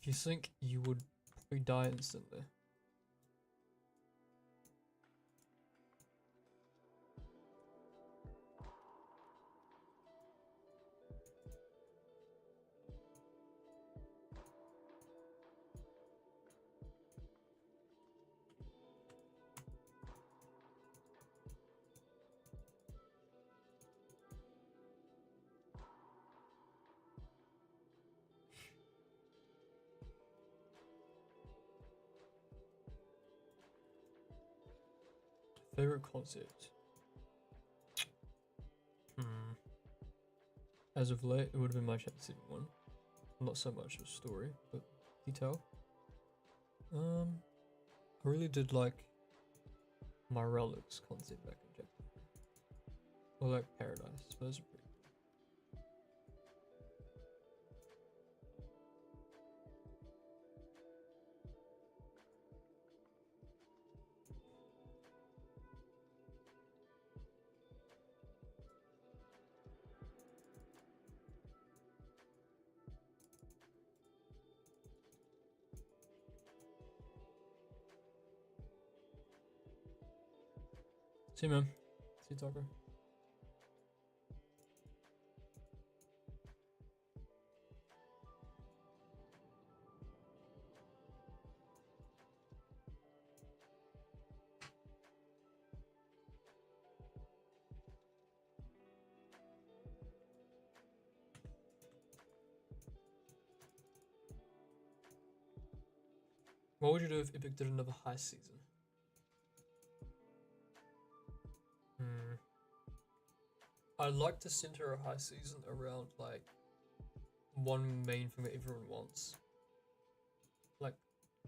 If you think you would probably die instantly. Favorite concept? As of late, it would have been my Chapter 7 one. Not so much a story, but detail. I really did like my relics concept back in Chapter 3. Or like Paradise, those are pretty cool. See you, man. See you, Tucker. What would you do if Epic did another heist season? I'd like to center a heist season around like one main thing that everyone wants. Like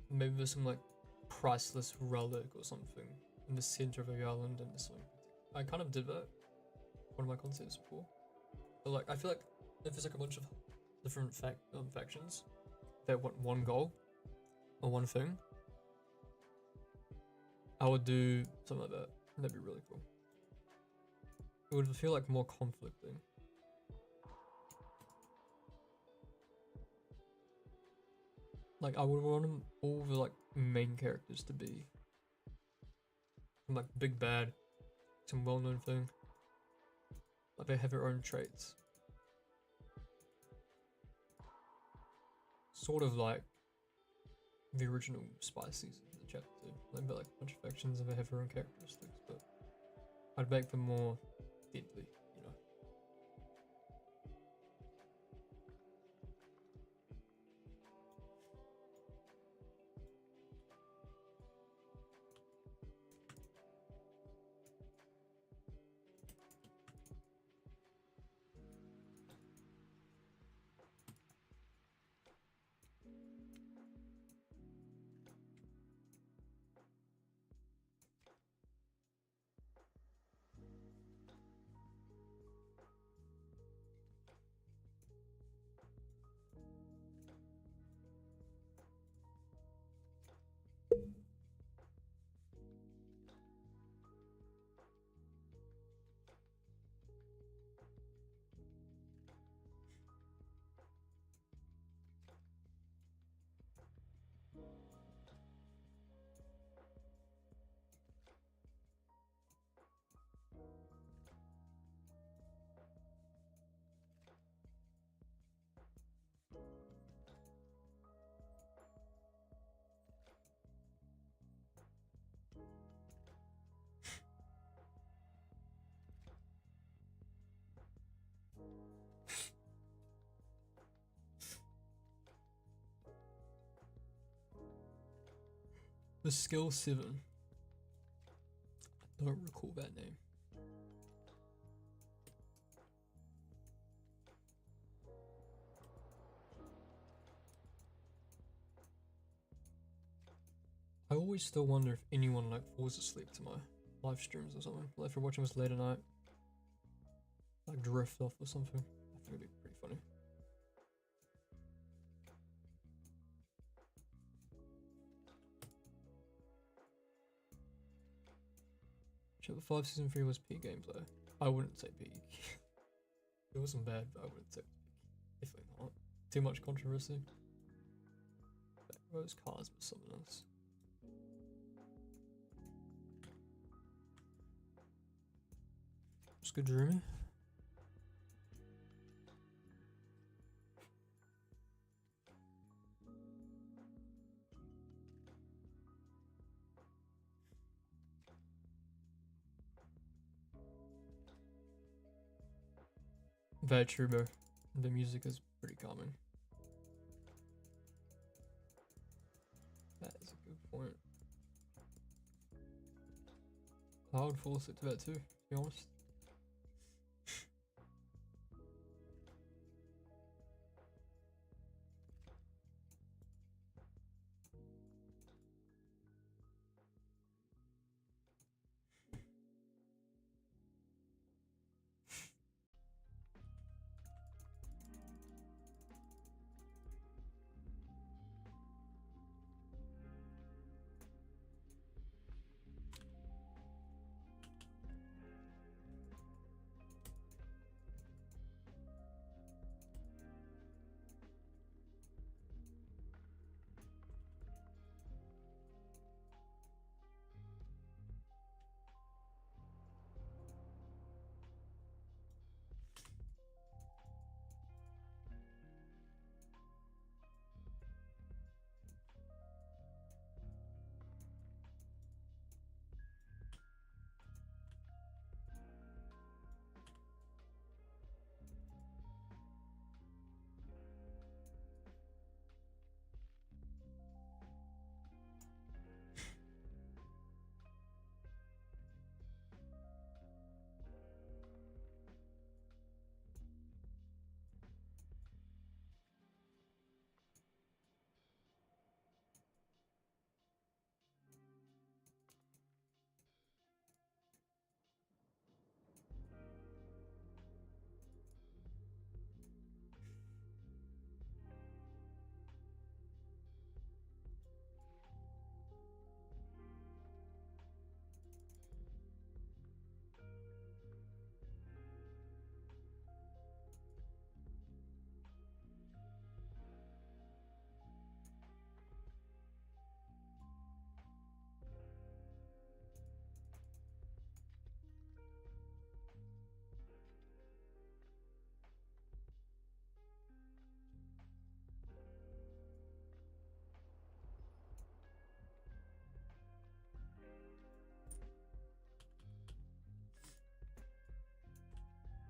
maybe there's some like priceless relic or something in the center of the island and something. I kind of did that one of my concepts before. But like I feel like if there's like a bunch of different factions that want one goal or one thing, I would do something like that. And that'd be really cool. It would feel like more conflicting. Like I would want them, all the like main characters to be some like big bad, some well-known thing. Like they have their own traits. Sort of like the original Spy season in the Chapter 2. Like, but like a bunch of factions and they have their own characteristics, but I'd make them more deadly, you know. The skill 7. I don't recall that name. I always still wonder if anyone like falls asleep to my live streams or something. Like if you're watching this late at night, like drift off or something. I think it'd be pretty funny. Chapter 5 Season 3 was peak gameplay. I wouldn't say peak. It wasn't bad, but I wouldn't say peak. Definitely not. Too much controversy. Those cars were something else. It's good, Dreamy. Very true, bro. The music is pretty calming. That is a good point. I would fall asleep to that too, to be honest.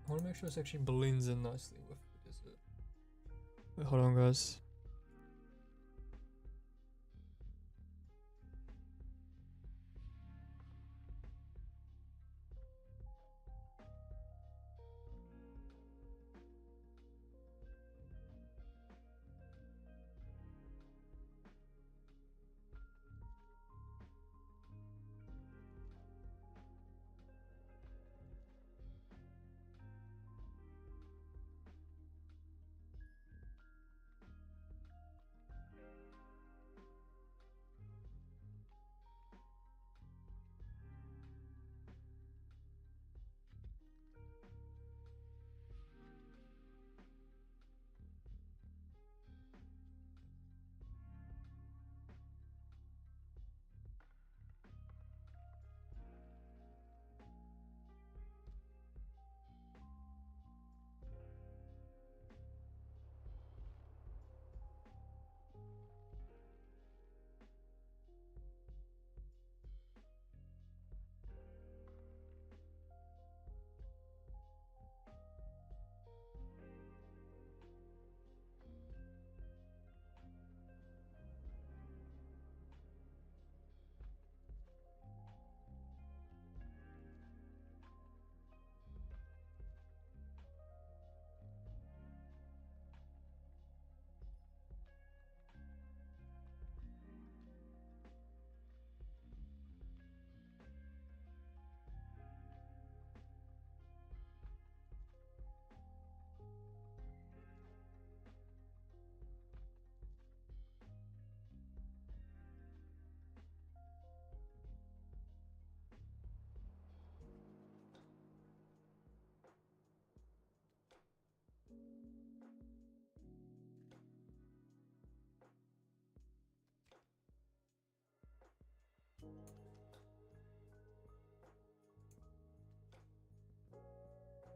I want to make sure this actually blends in nicely with the desert. Wait, hold on, guys.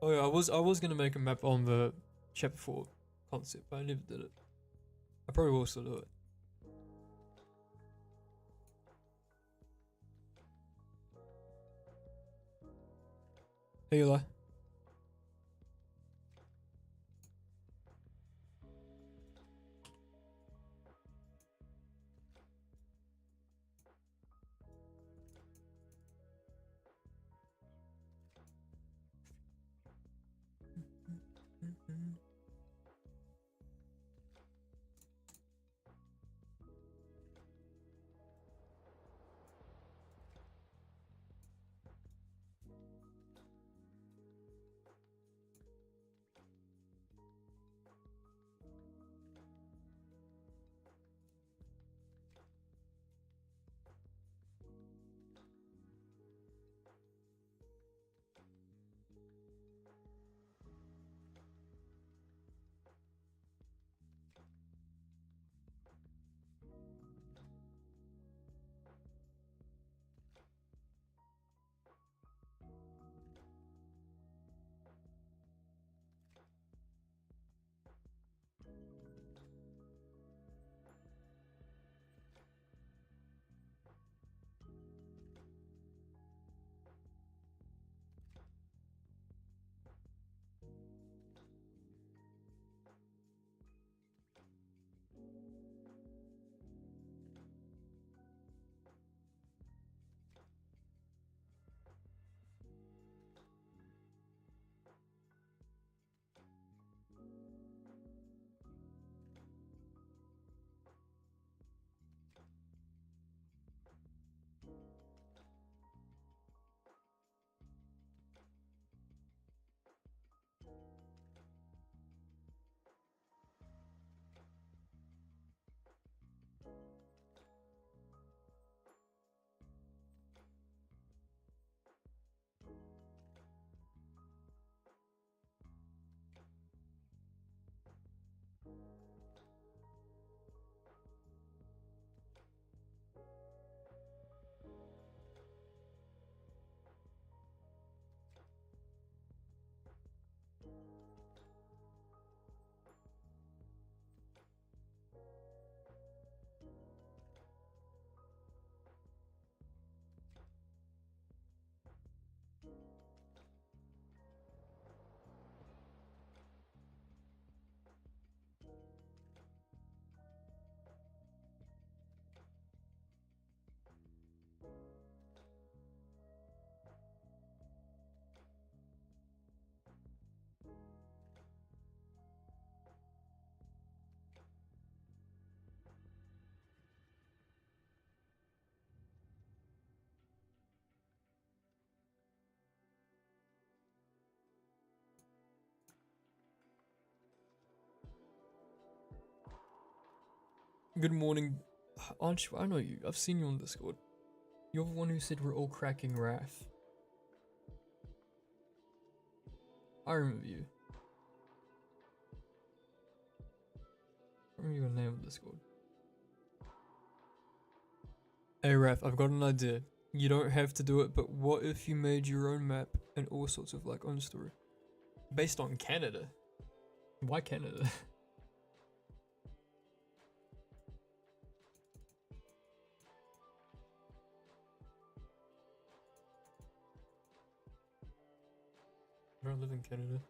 Oh yeah, I was gonna make a map on the Chapter 4 concept, but I never did it. I probably will still do it. Hey Eli. Good morning. Aren't you? I know you. I've seen you on Discord. You're the one who said we're all cracking Wrath. I remember you. I remember your name on Discord. Hey Raph, I've got an idea. You don't have to do it, but what if you made your own map and all sorts of like own story? Based on Canada? Why Canada? I don't live in Canada.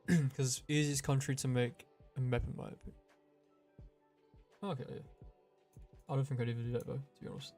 Because easiest country to make a map in my opinion. Okay, yeah. I don't think I'd ever do that though, to be honest.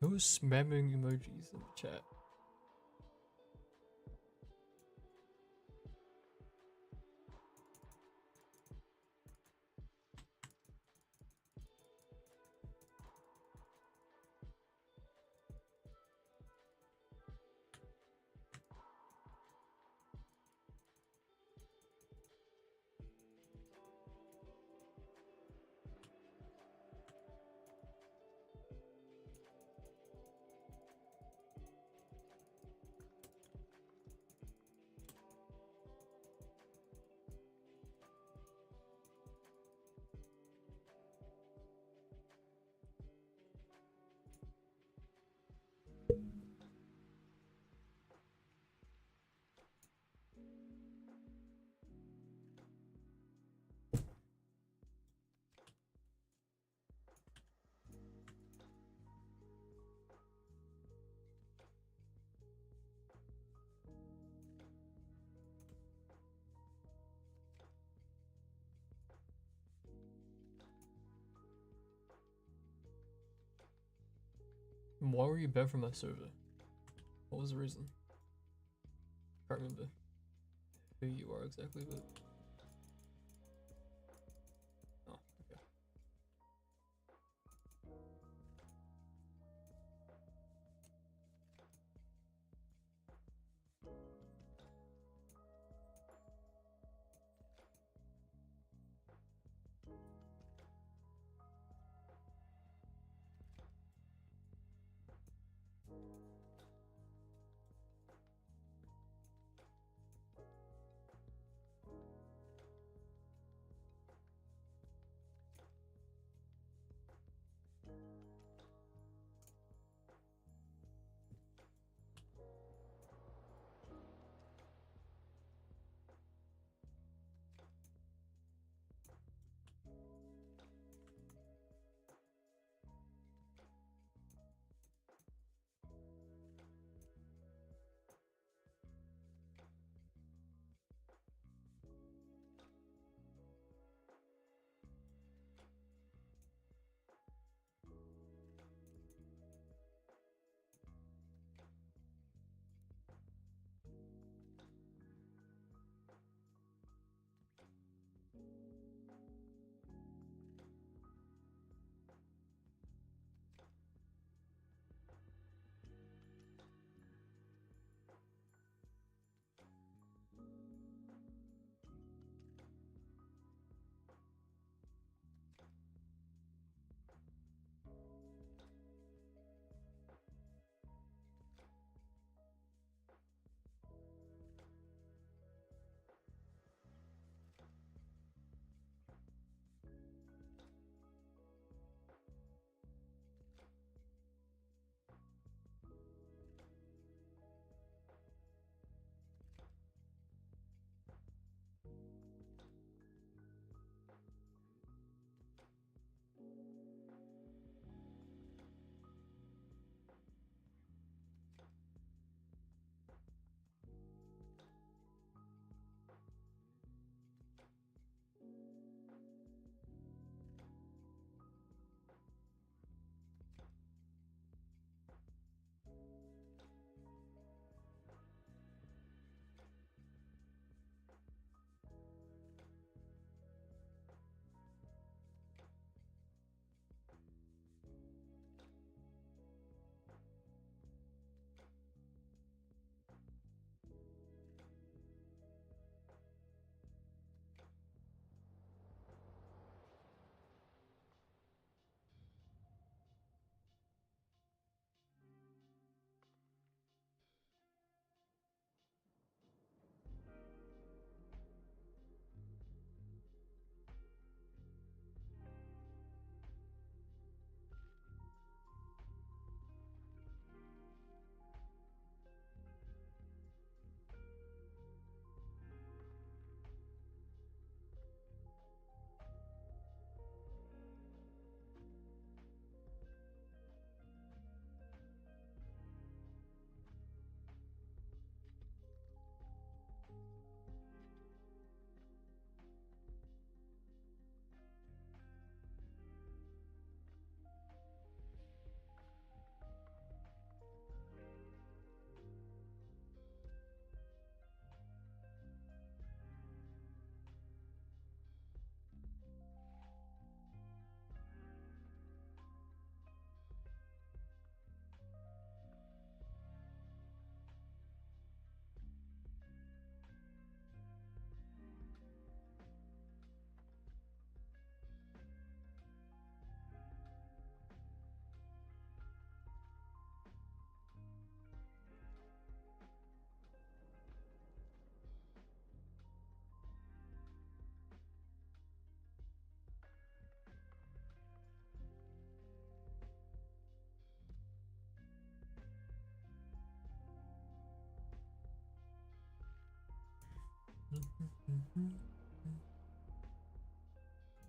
Who's spamming emojis in the chat? Why were you banned from my server? What was the reason? Can't remember who you are exactly, but oh, okay.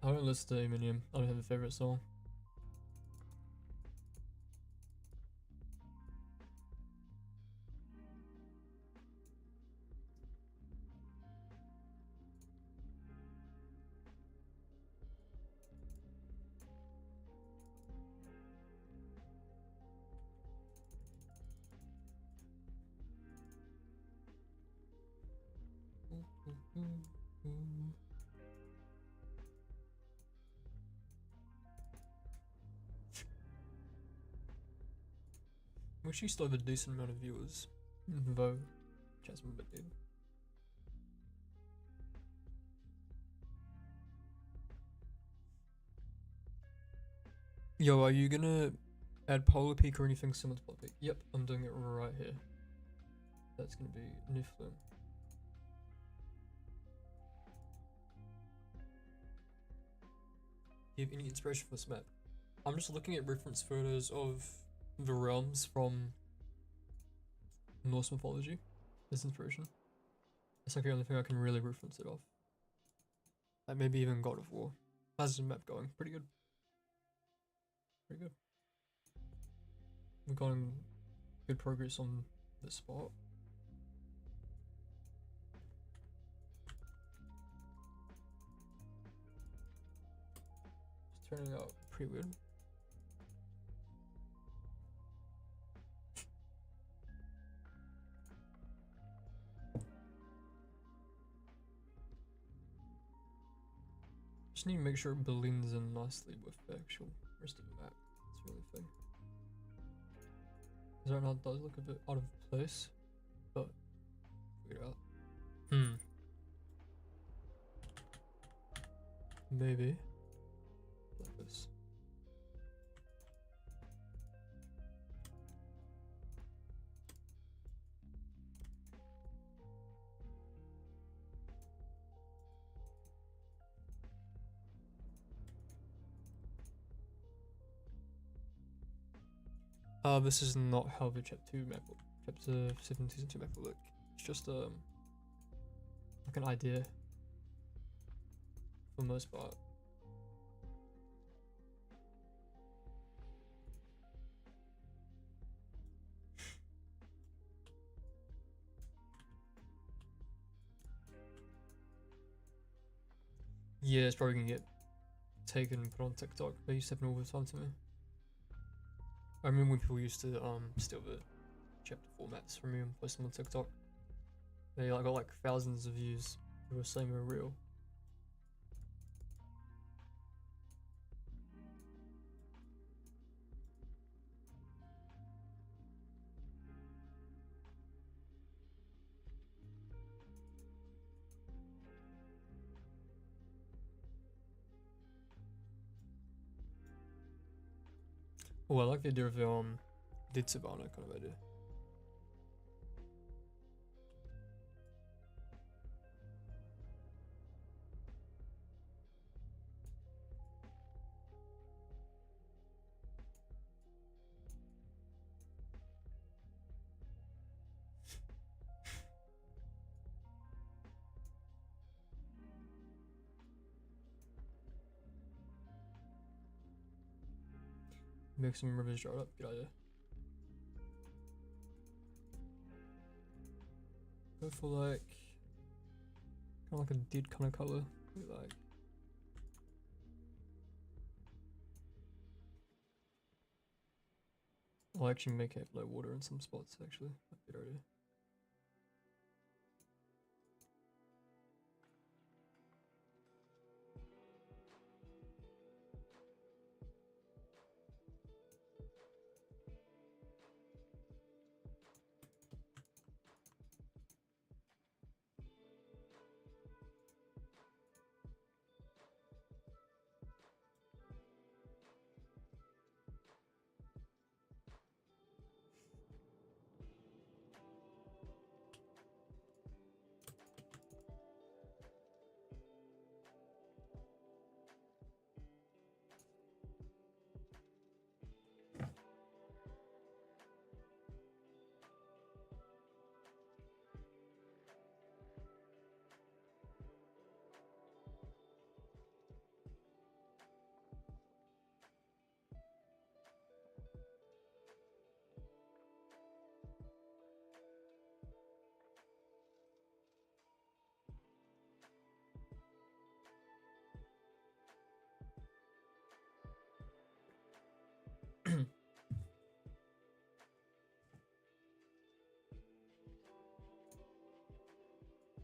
I don't listen to Eminem. I don't have a favorite song. We actually still have a decent amount of viewers, though chat's been a bit dead. Yo, are you gonna add Polar Peak or anything similar to Polar Peak? Yep, I'm doing it right here. That's gonna be Niflin. Do you have any inspiration for this map? I'm just looking at reference photos of the realms from Norse mythology as inspiration. It's like the only thing I can really reference it off. Like maybe even God of War. How's the map going? Pretty good. Pretty good. We've gotten good progress on this spot. It's turning out pretty good. Just need to make sure it blends in nicely with the actual rest of the map. It's the only thing. Because right now it does look a bit out of place, but figure it out. Maybe like this. This is not how the Chapter 2 map will, Chapter 7 Season 2 map will look. It's just like an idea for the most part. Yeah, it's probably gonna get taken and put on TikTok. They used to happen all the time to me. I remember when people used to steal the chapter formats from me and post them on TikTok. They like got like thousands of views. They were saying they were real. Oh, I like the idea of the Dead Savannah kind of idea. Make some rivers dry up, good idea. Go for like kind of like a dead kind of color, like. I'll actually make it low water in some spots actually. That's a good idea.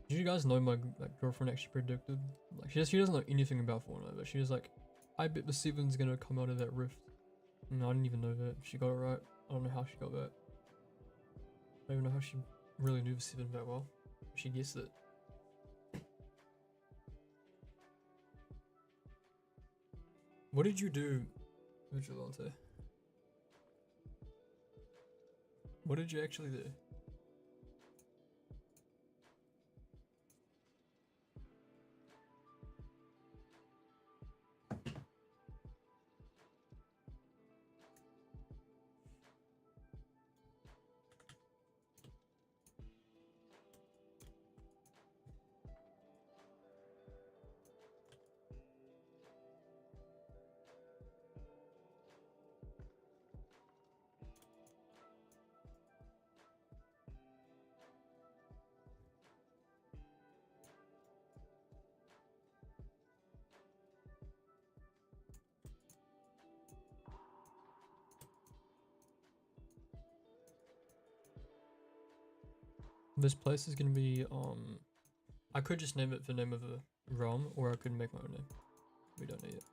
Did you guys know my girlfriend actually predicted? Like she doesn't know anything about Fortnite, but she was like, I bet the seven's gonna come out of that rift. No, I didn't even know that. She got it right. I don't know how she got that. I don't even know how she really knew the seven that well. She guessed it. What did you do, Vigilante? What did you actually do? This place is gonna be I could just name it the name of a realm, or I could make my own name. We don't need it.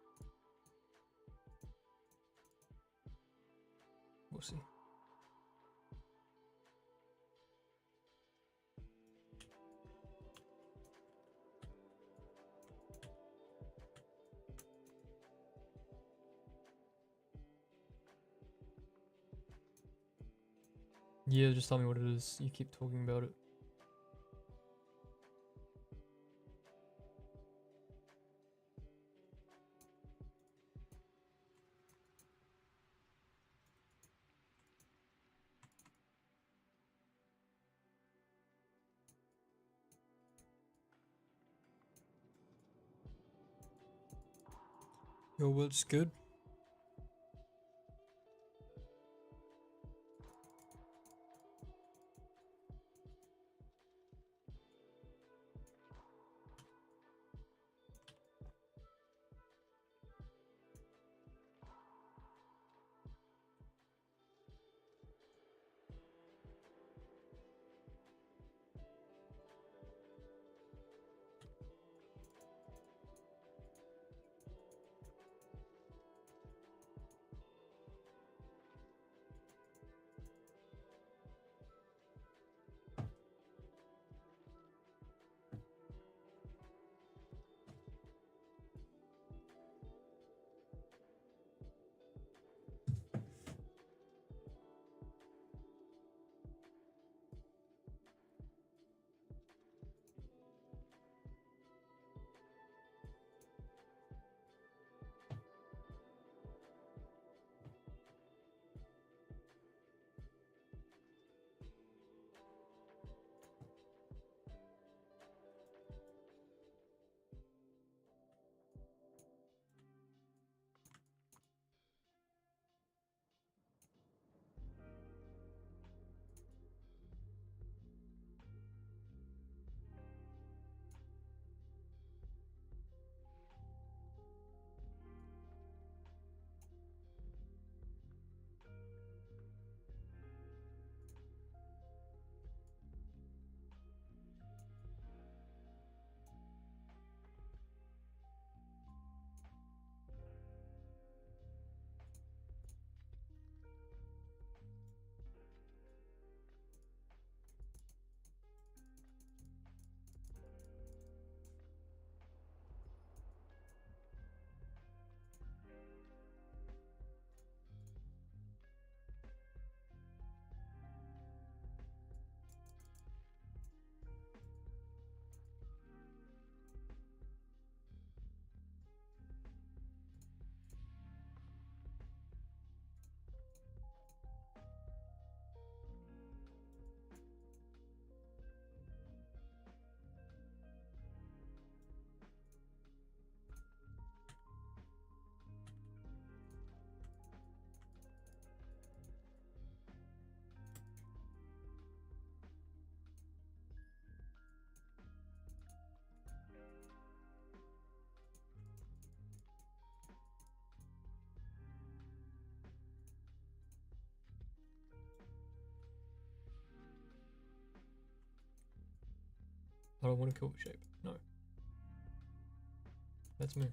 We'll see. Yeah, just tell me what it is. You keep talking about it. Yo, what's good? I don't want to kill the shape. No. That's me.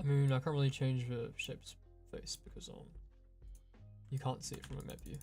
I mean, I can't really change the shape's face because you can't see it from a map view.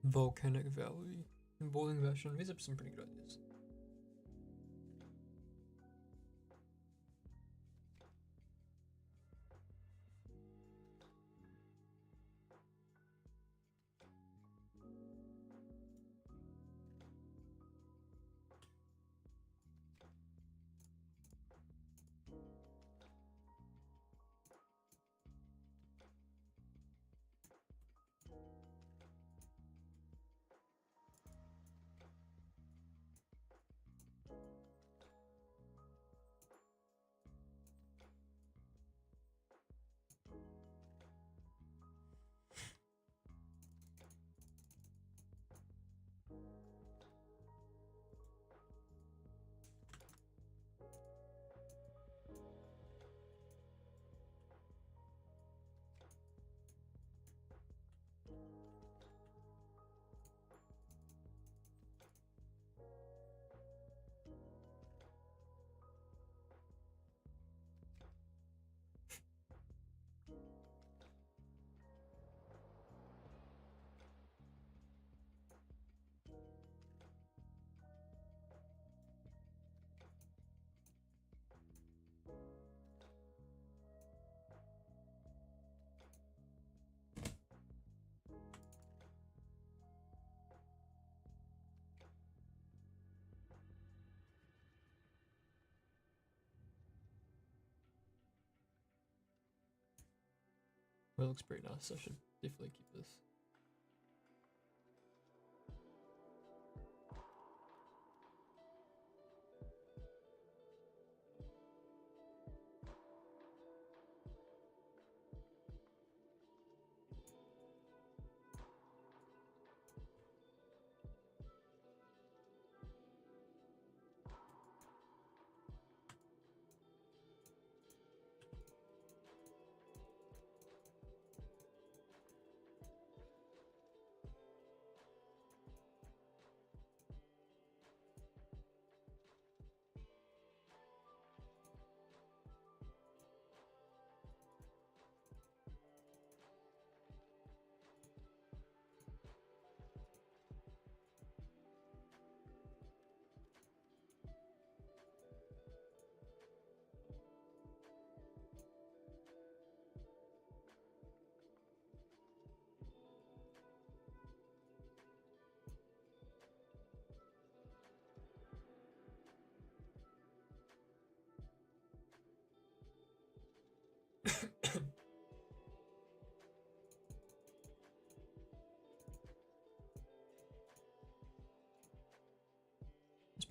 Volcanic Valley and Boiling Bastion. These are some pretty good ideas. Well, it looks pretty nice. I should definitely keep this.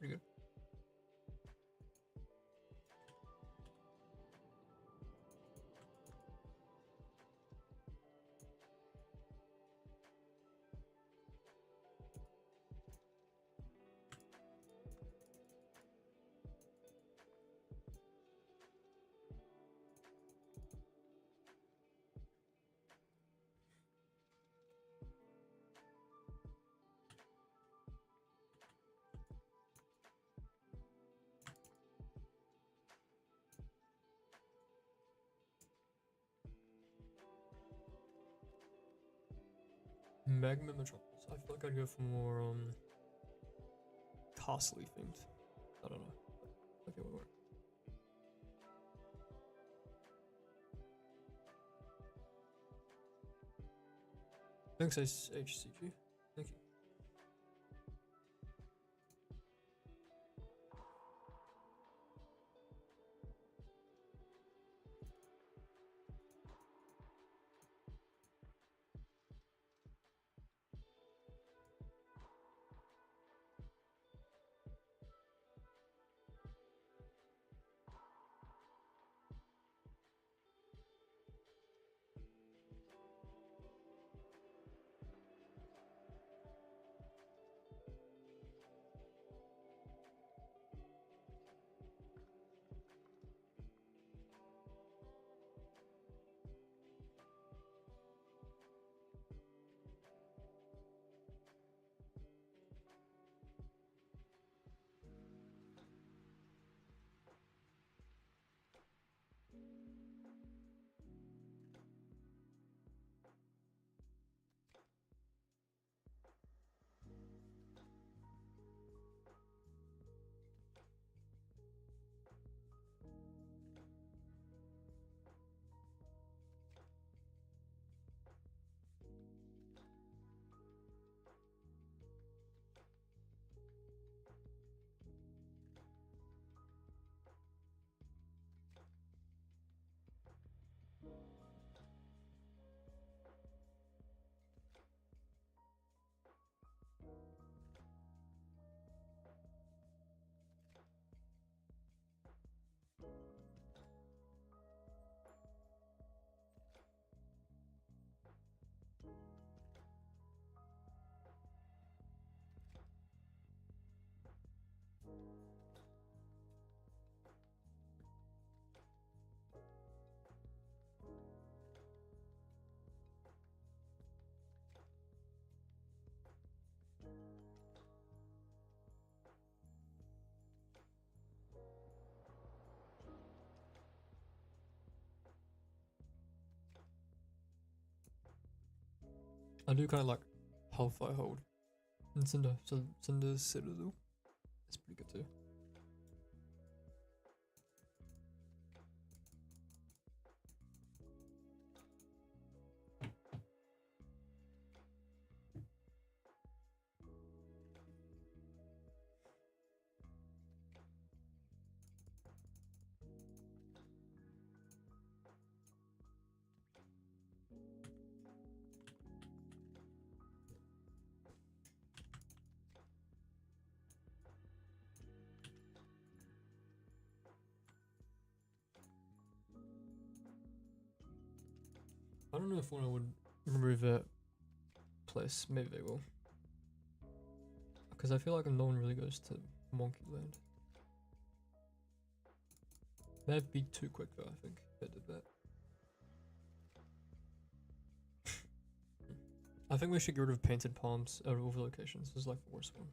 pretty good. Magma Metropolis. I feel like I'd go for more castle-y themed. I don't know. I think it would work. Thanks, HCG. Thank you. I do kind of like Hellfire Hold and Cinder Citadel. It's pretty good too. I don't know if one would remove that place. Maybe they will. Because I feel like no one really goes to Monkey Land. That'd be too quick though, I think, if they did that. I think we should get rid of Painted Palms out of all the locations. This is like the worst one.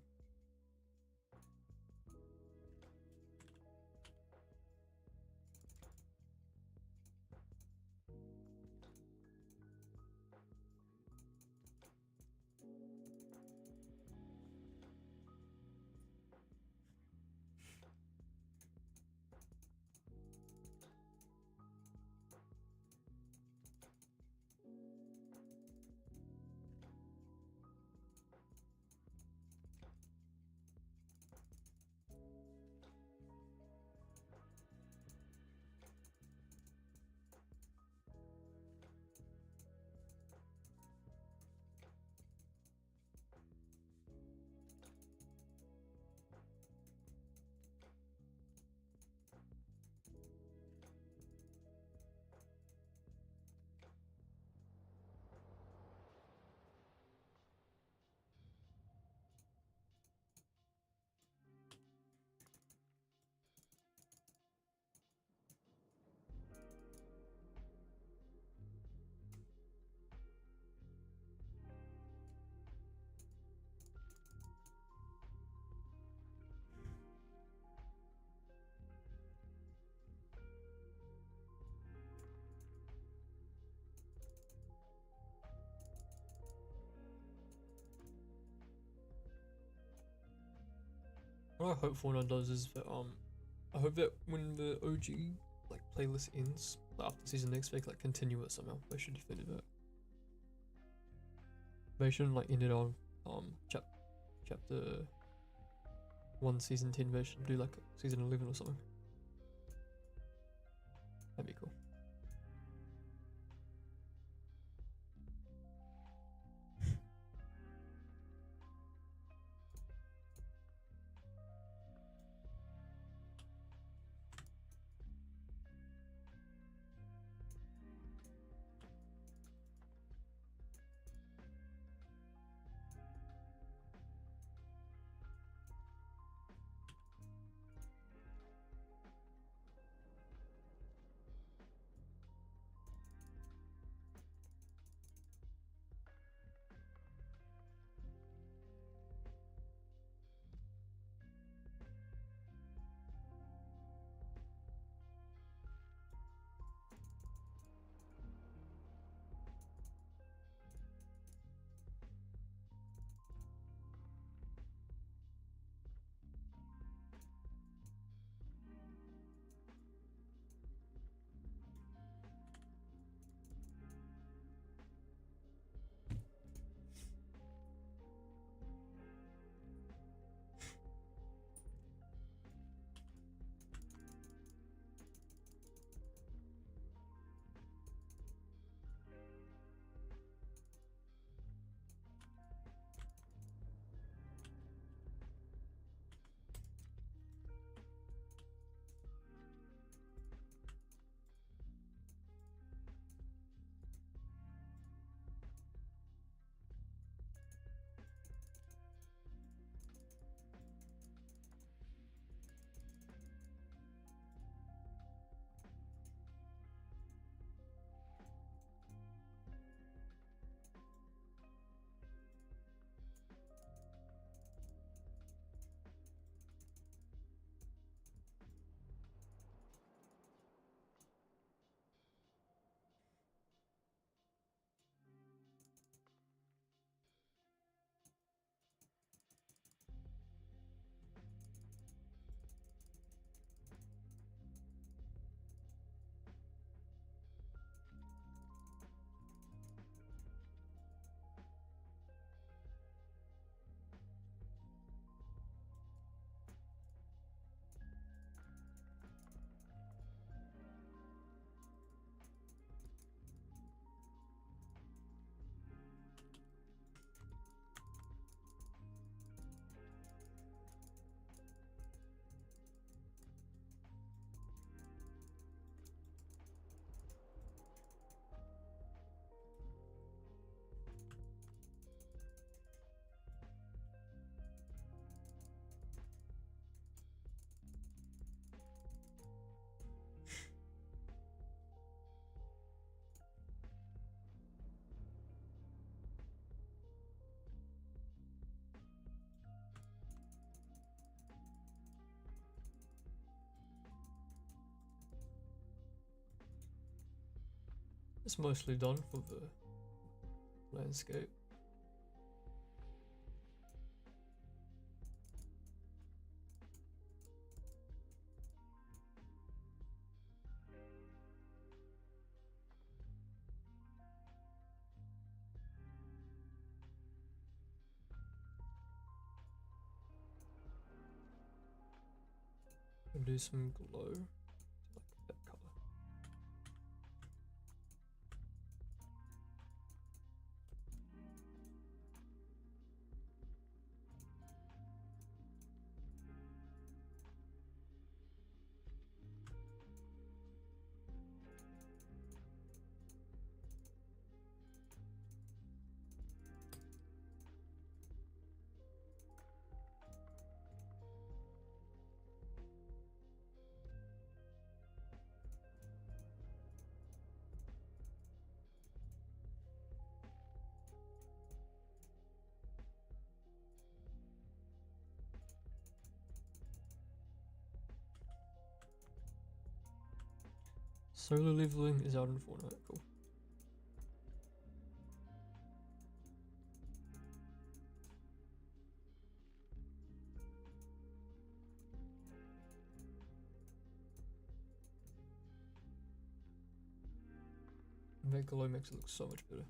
what I hope Fortnite does is that I hope that when the OG like playlist ends, like after season next, they like continue it somehow. They should definitely do that. They shouldn't like end it on chapter 1 season 10. They should do like season 11 or something. That'd be cool. It's mostly done for the landscape. I'll do some glow, like that color. Solo leveling is out in Fortnite, cool. Make glow makes it look so much better.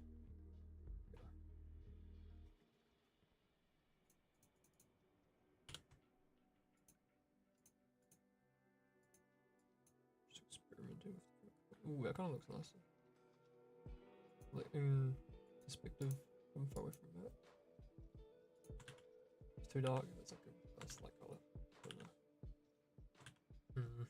Just experimenting with. Ooh, that kind of looks nice. Like in perspective, I'm far away from that. It's too dark. That's like a nice light color. Hmm.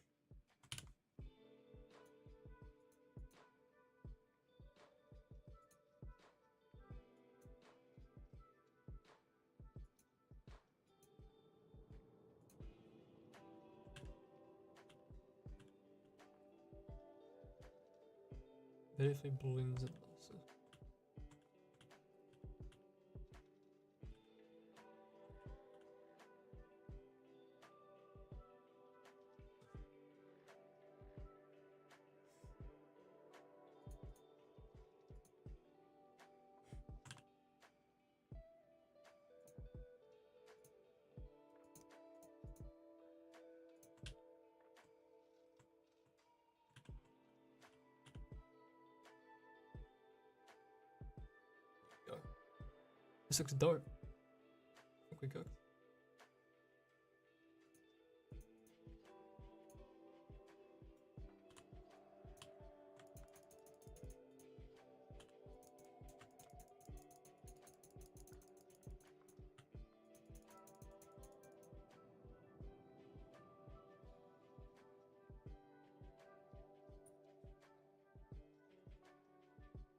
It definitely blends in nicer. Go. This looks dope. I think we cooked.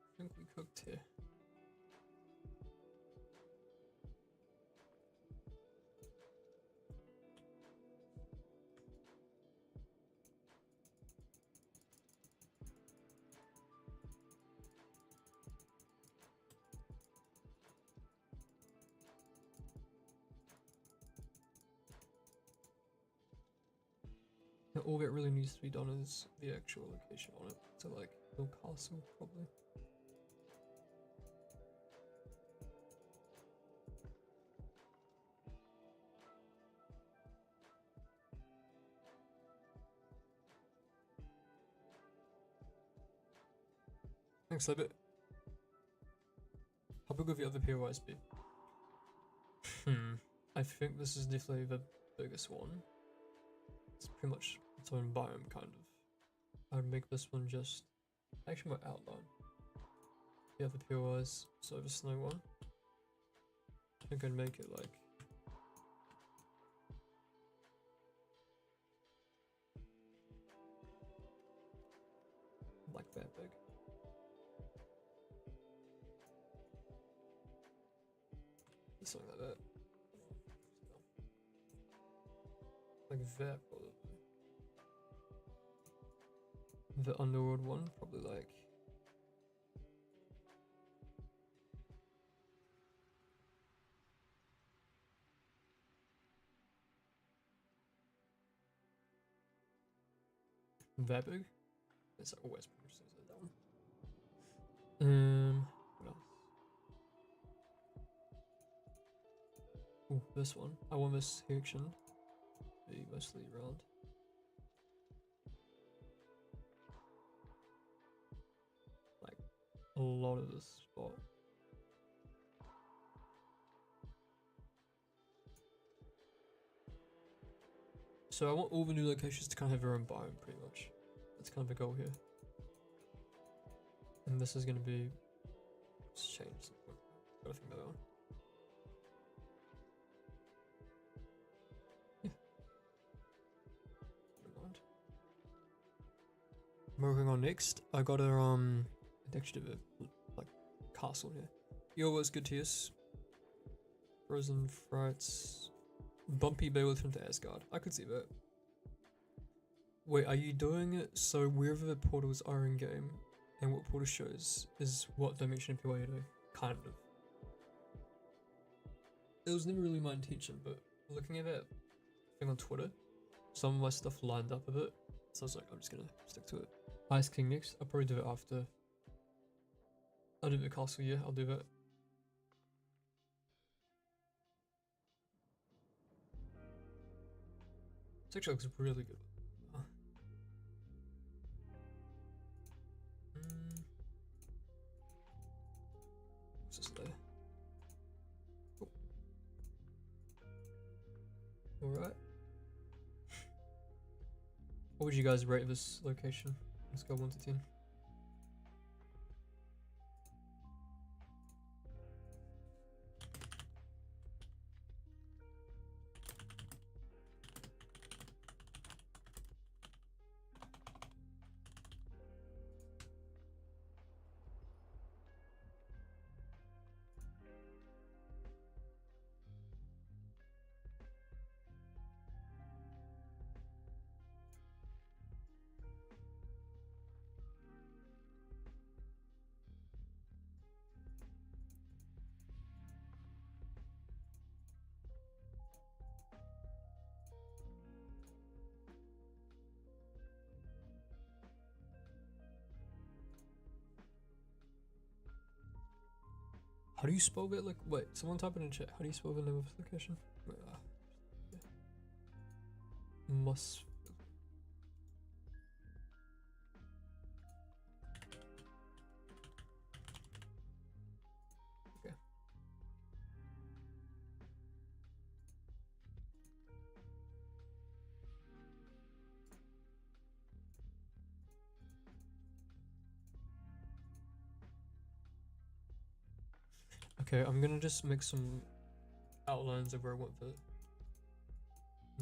I think we cooked here. And all that really needs to be done is the actual location on it. So like Hill Castle probably. Thanks, Libet. How big would the other POIs be? I think this is definitely the biggest one. It's pretty much its own biome, kind of. I'd make this one just actually my outline. The other POIs, so the snow one. I think I'd make it like that big. Something like that. Like that, probably. The underworld one, probably like. That big? It's always pretty that one. What else? Ooh, this one. I want this section to be mostly round. Like a lot of this spot. So I want all the new locations to kind of have their own biome, pretty much. That's kind of the goal here. And this is going to be changed. Gotta think about that one. I'm working on next. I got a addiction to like castle here. Yo, what's good to you? Frozen Frights. Bumpy Beowulf into Asgard. I could see that. Wait, are you doing it so wherever the portals are in game and what portal shows is what dimension of POI you do? Kind of. It was never really my intention, but looking at that thing on Twitter, some of my stuff lined up a bit. So I was like, I'm just gonna stick to it. Ice King next. I'll probably do it after. I'll do the castle, yeah, I'll do that. This actually looks really good. What's this there? Cool. Alright. What would you guys rate this location? Let's go 1 to 10. How do you spell it? Like, wait, someone type it in chat. How do you spell the name of the location? Wait, yeah. Must. Okay. Okay, I'm gonna just make some outlines of where I want the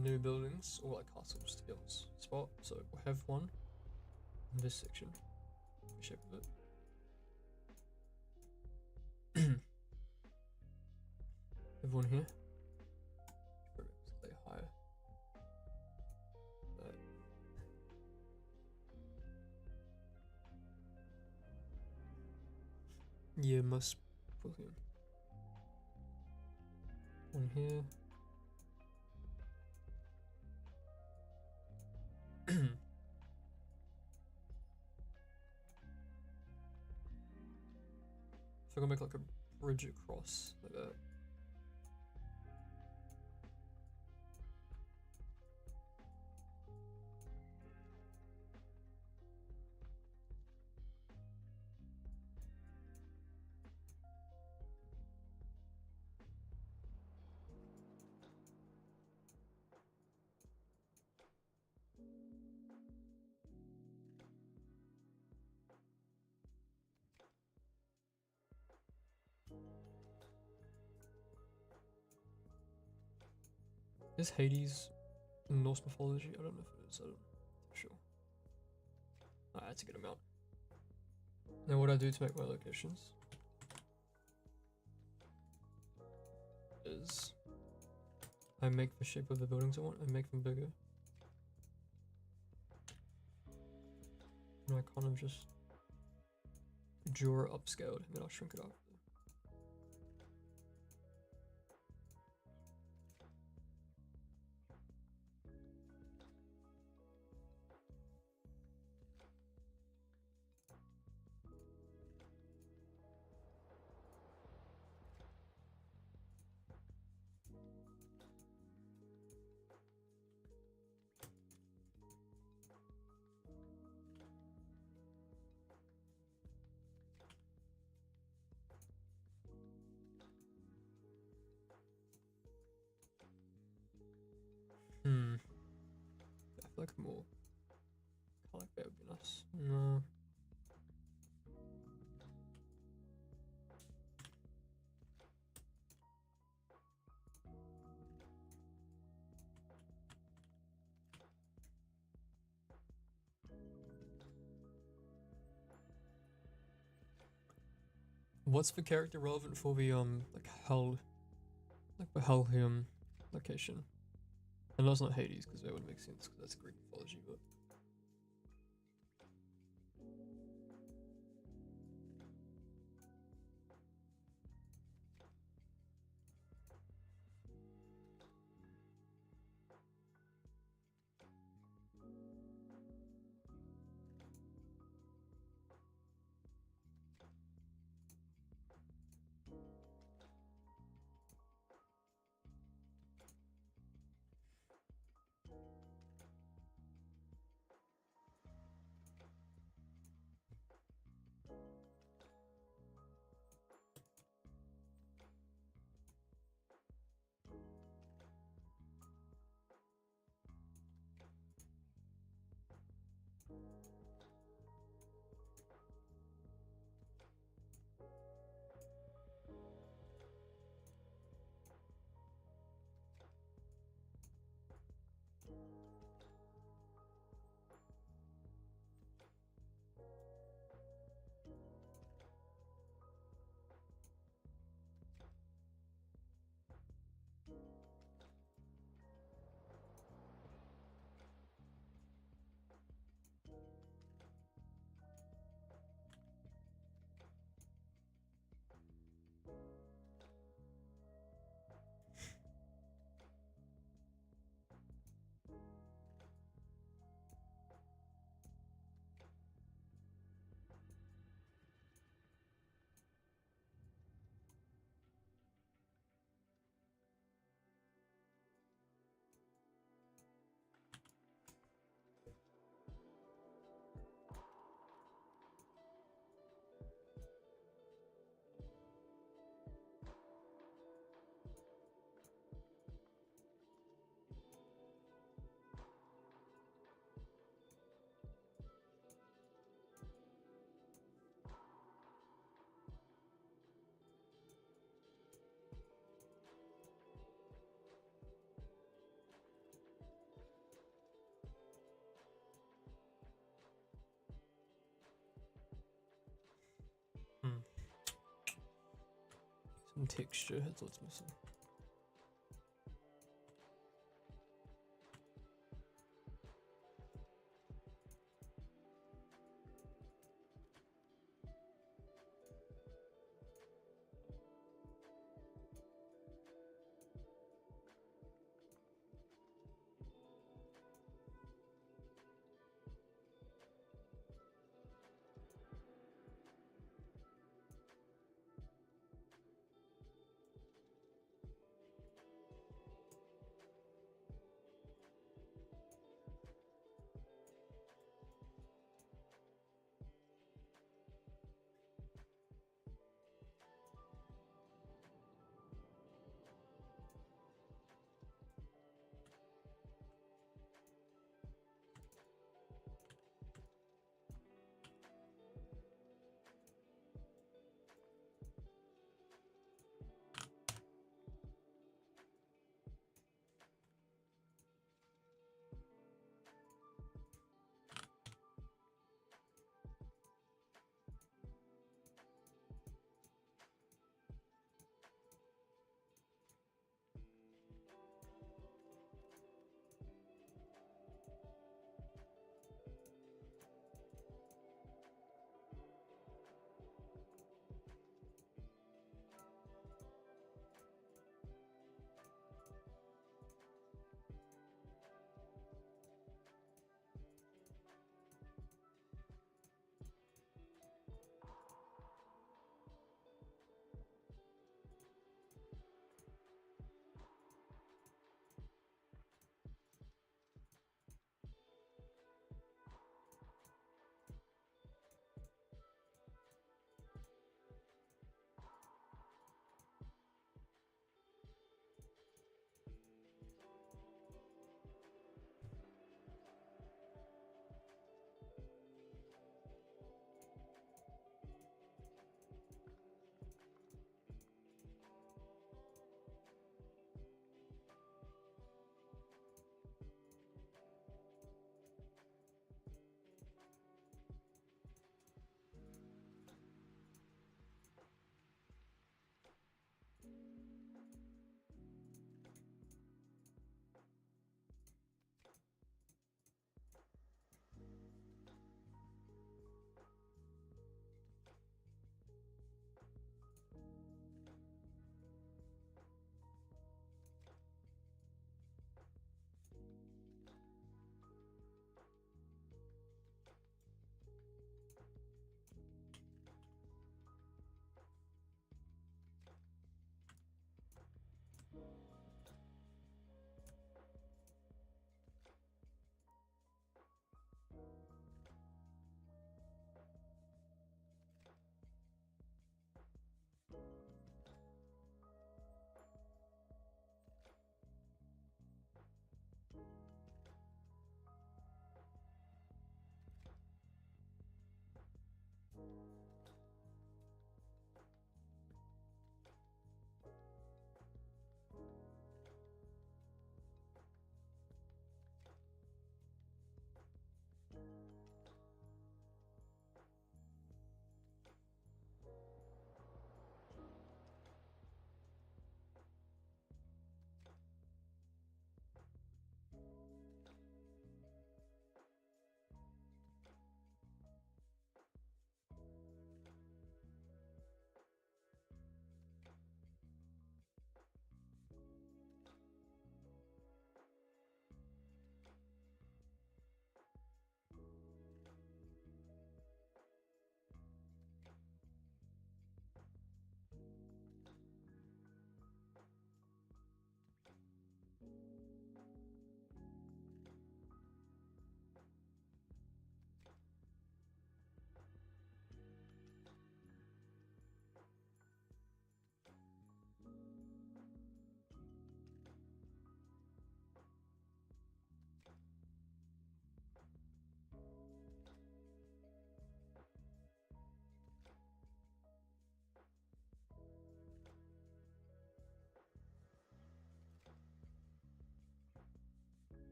new buildings, or like castles to be on this spot. So we'll have one in this section, the shape of it. Have one here. Stay higher. Yeah, must put here. One here. So I'm gonna make like a bridge across like that. Is Hades in Norse mythology? I don't know if it is. I don't know for sure. Alright, that's a good amount. Now what I do to make my locations is I make the shape of the buildings I want, I make them bigger. And I kind of just draw it upscaled and then I'll shrink it up. I feel like more color like that would be nice. No. What's the character relevant for the like hell, like the Helheim location? I know it's not Hades because that would make sense because that's Greek mythology, but And texture, that's what's missing.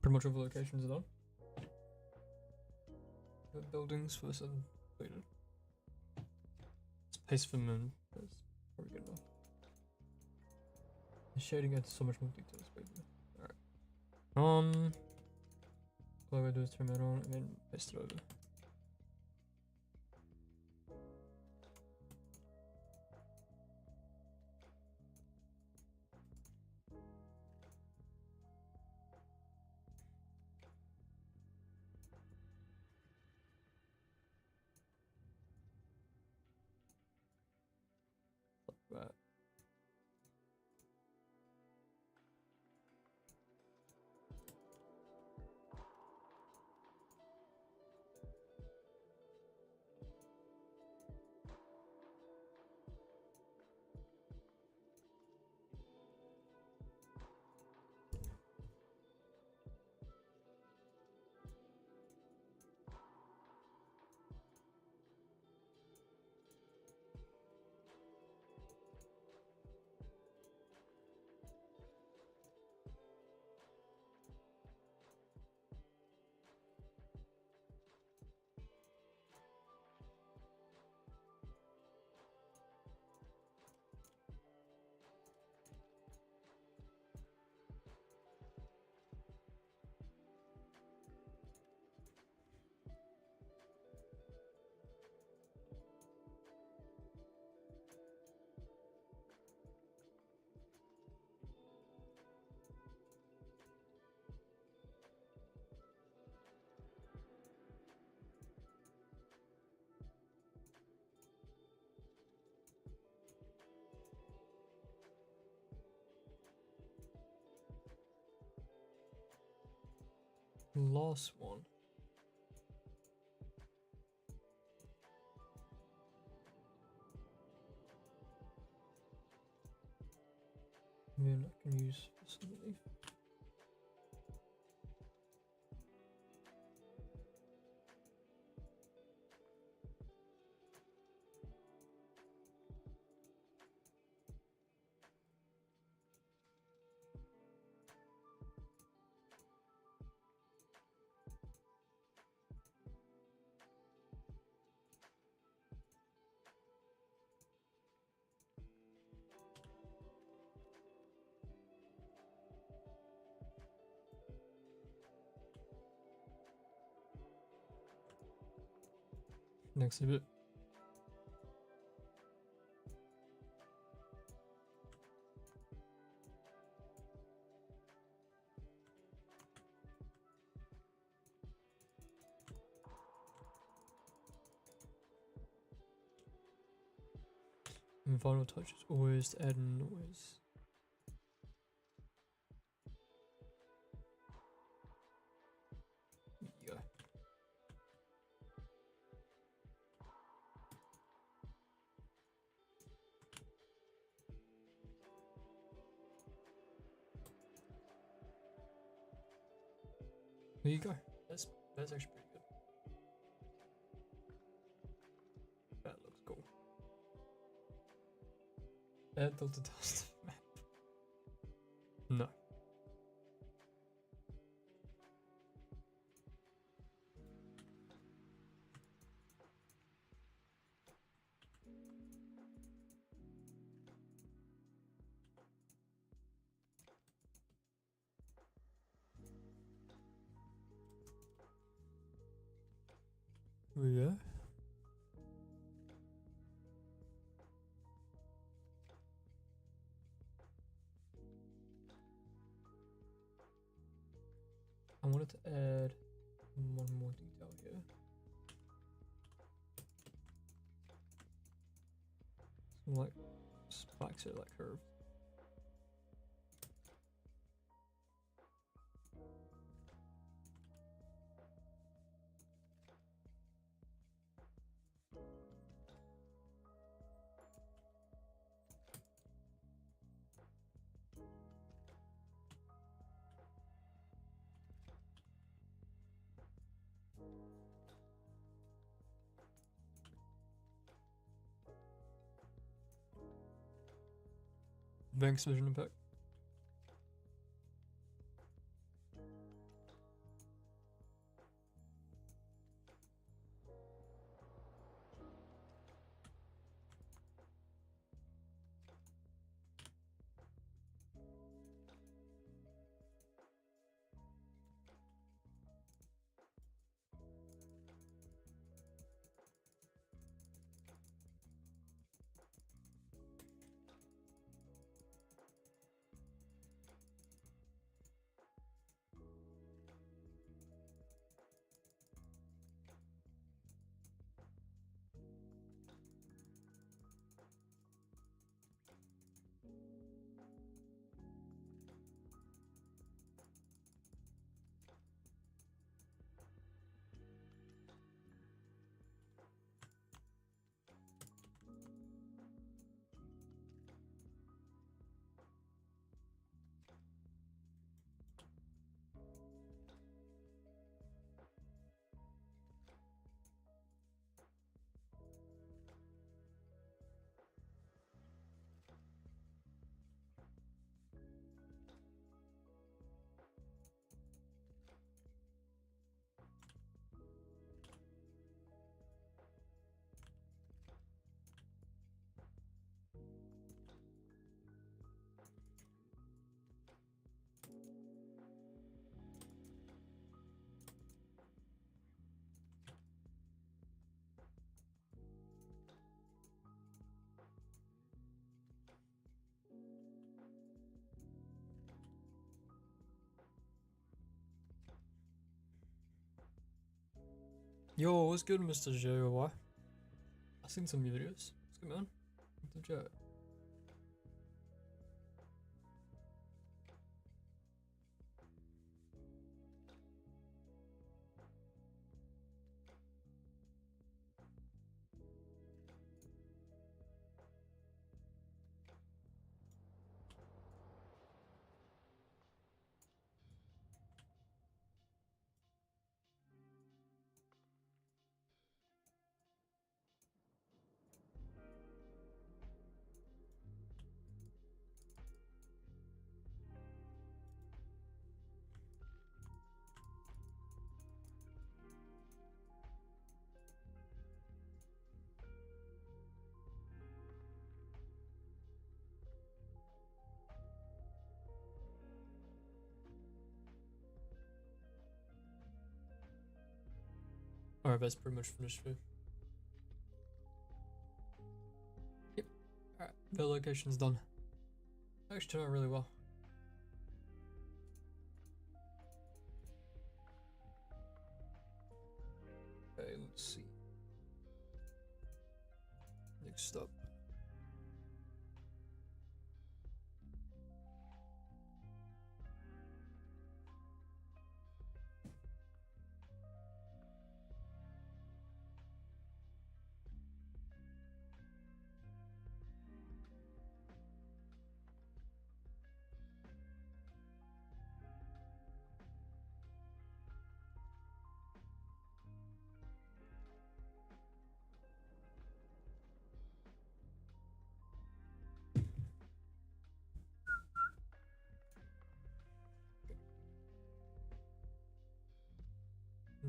Pretty much all the locations are done. The buildings first and completed. Space for moon. That's probably good enough. The shading adds so much more detail. Alright. All I gotta do is turn that on and then paste it over. Like that. Last one. Then I can use facility. Next bit. And final touch is always to add noise. Yeah. There you go. That's actually pretty good. That looks cool. Add filter dust map. No. Yeah. I wanted to add one more detail here. Some like spikes are like curved. Banks vision impact. Yo, what's good, Mr. JOY? I've seen some of your videos. What's good, man? What's the chat? Alright, that's pretty much finished for you. Yep. Alright, the location's done. Actually turned out really well. Okay, let's see. Next up.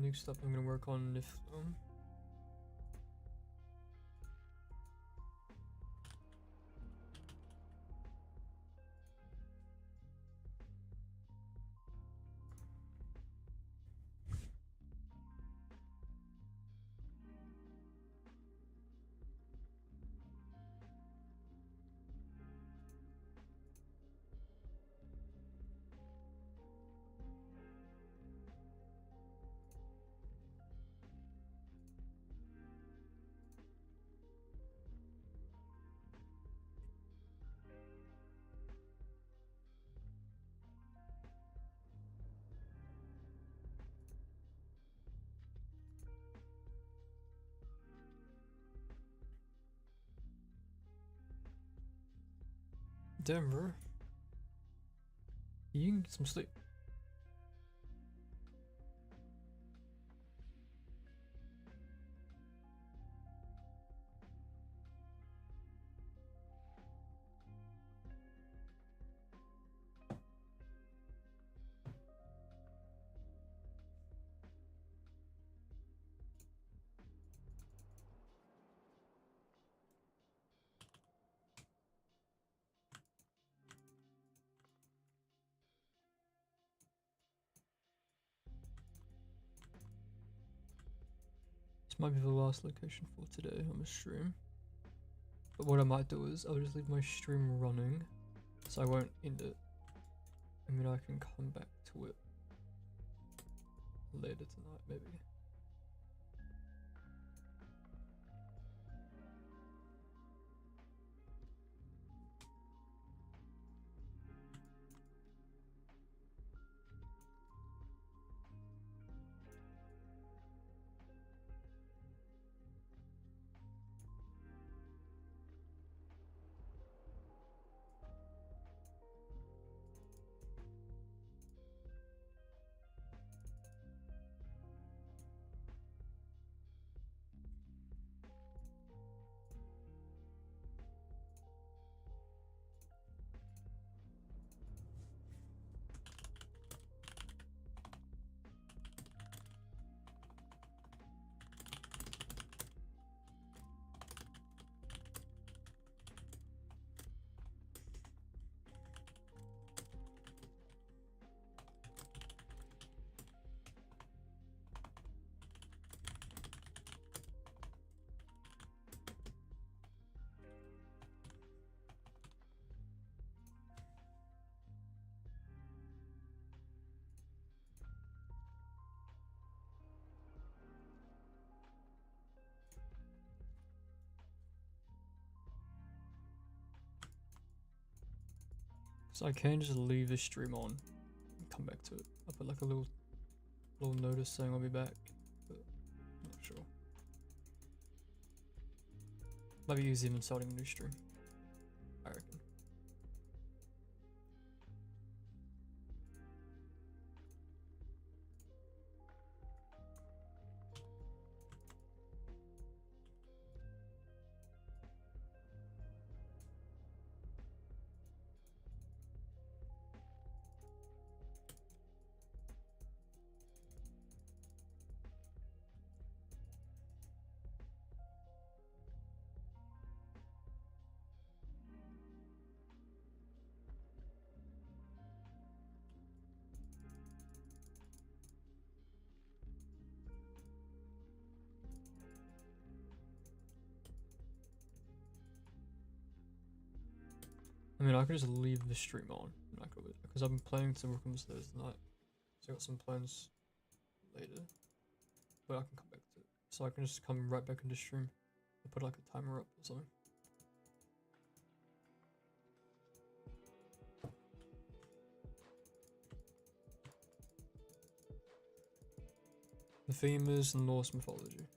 Next up, I'm gonna work on if Denver. You can get some sleep. This might be the last location for today on the stream. But what I might do is I'll just leave my stream running so I won't end it. I mean, I can come back to it later tonight, maybe. So I can just leave the stream on and come back to it. I'll put like a little notice saying I'll be back, but I'm not sure. Might be easier than starting a new stream, I reckon. I mean, I could just leave the stream on, because I'm playing some Backrooms Thursday night, so I got some plans later, but I can come back to it. So I can just come right back into stream and put like a timer up or something. The theme is Norse mythology.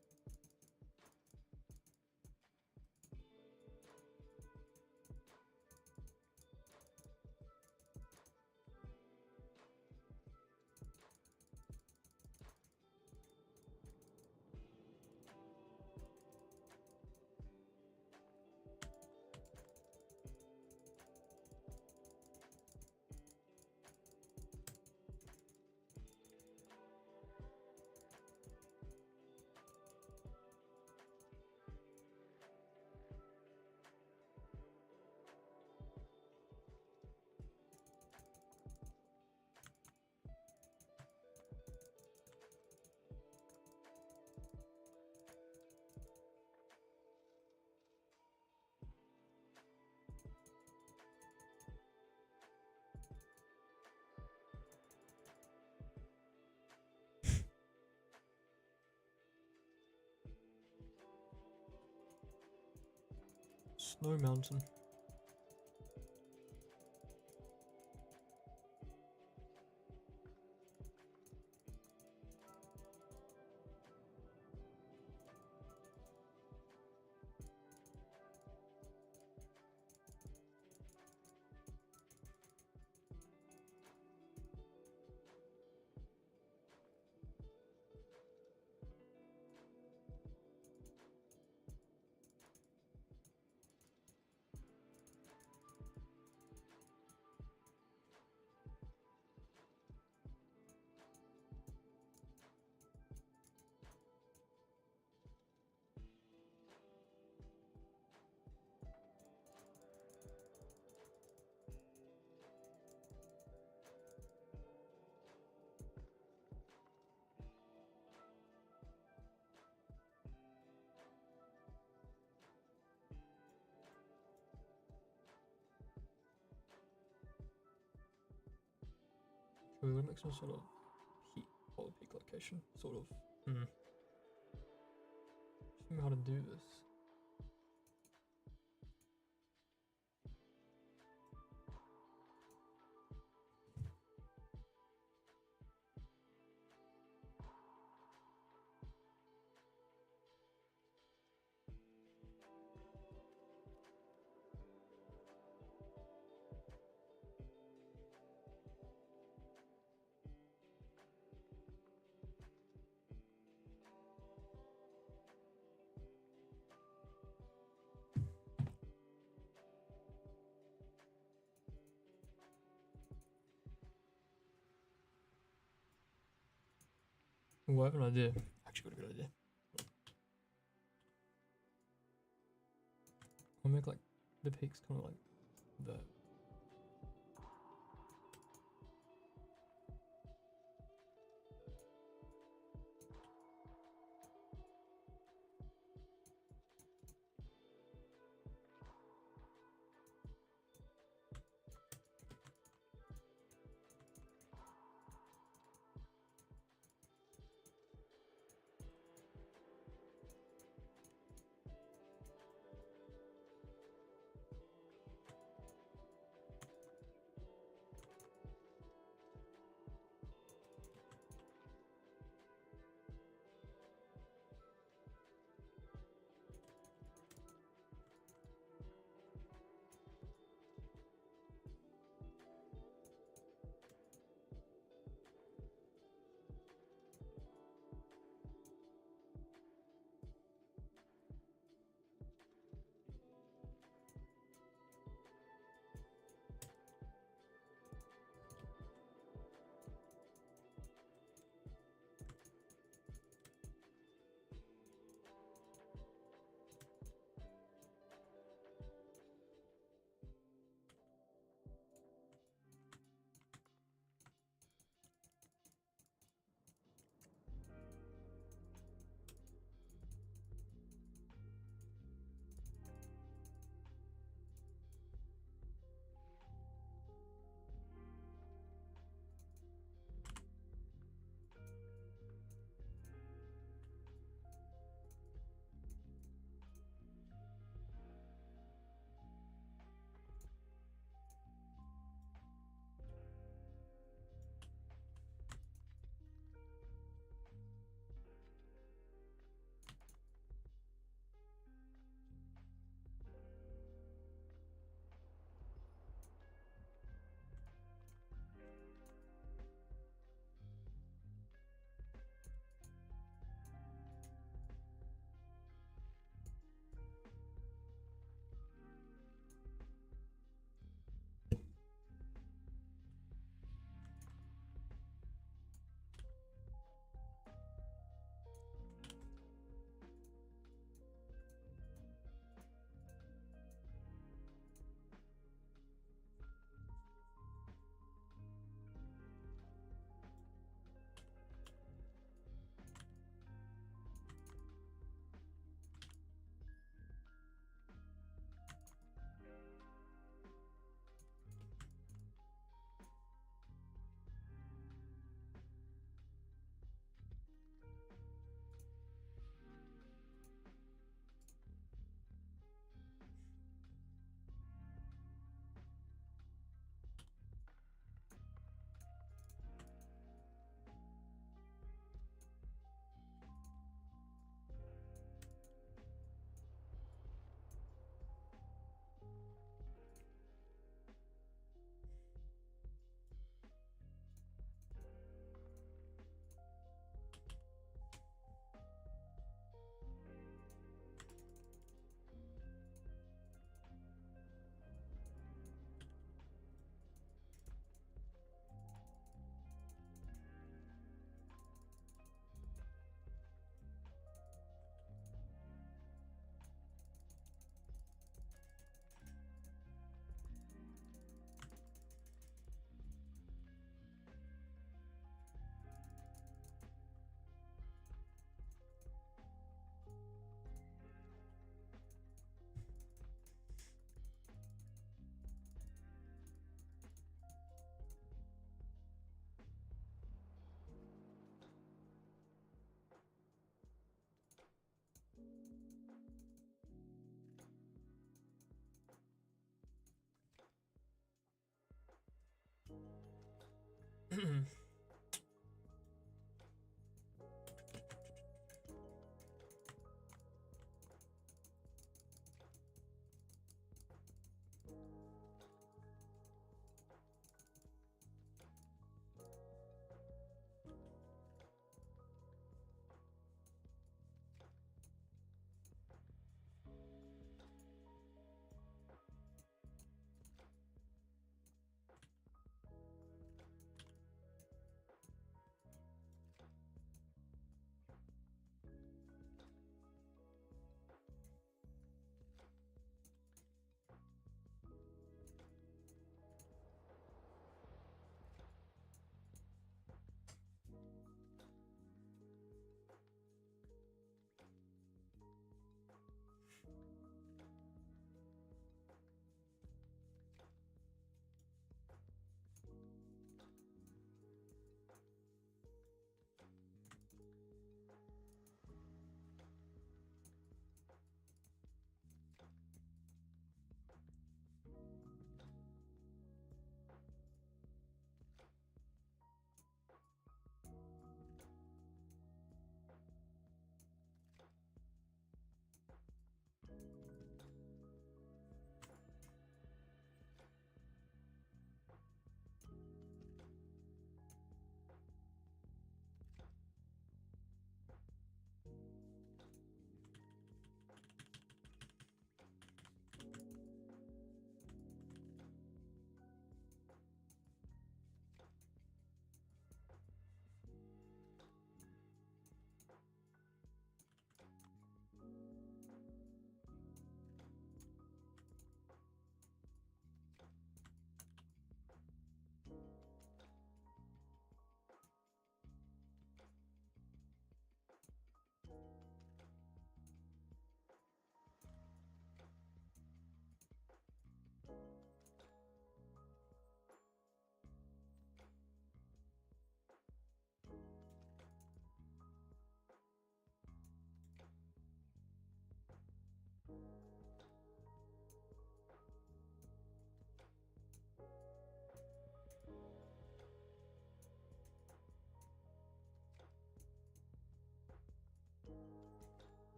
Snow Mountain. We would make some sort of heat polar peak location, sort of. Just think how to do this. Oh, I have an idea. Actually got a good idea. I'll make like the peaks kind of like that.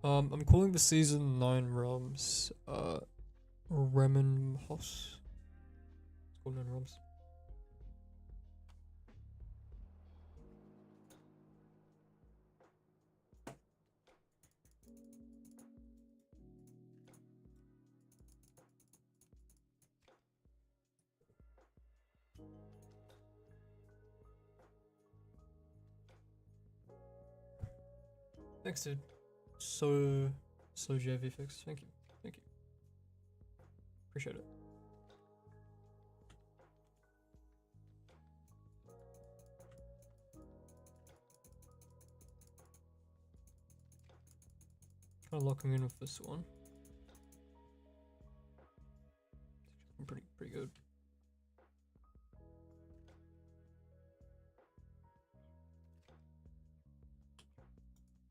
I'm calling the season 9 realms Remen House. It's called 9 realms. Thanks, dude. So JV fix. Thank you. Thank you. Appreciate it. Kind of locking in with this one. I'm pretty good.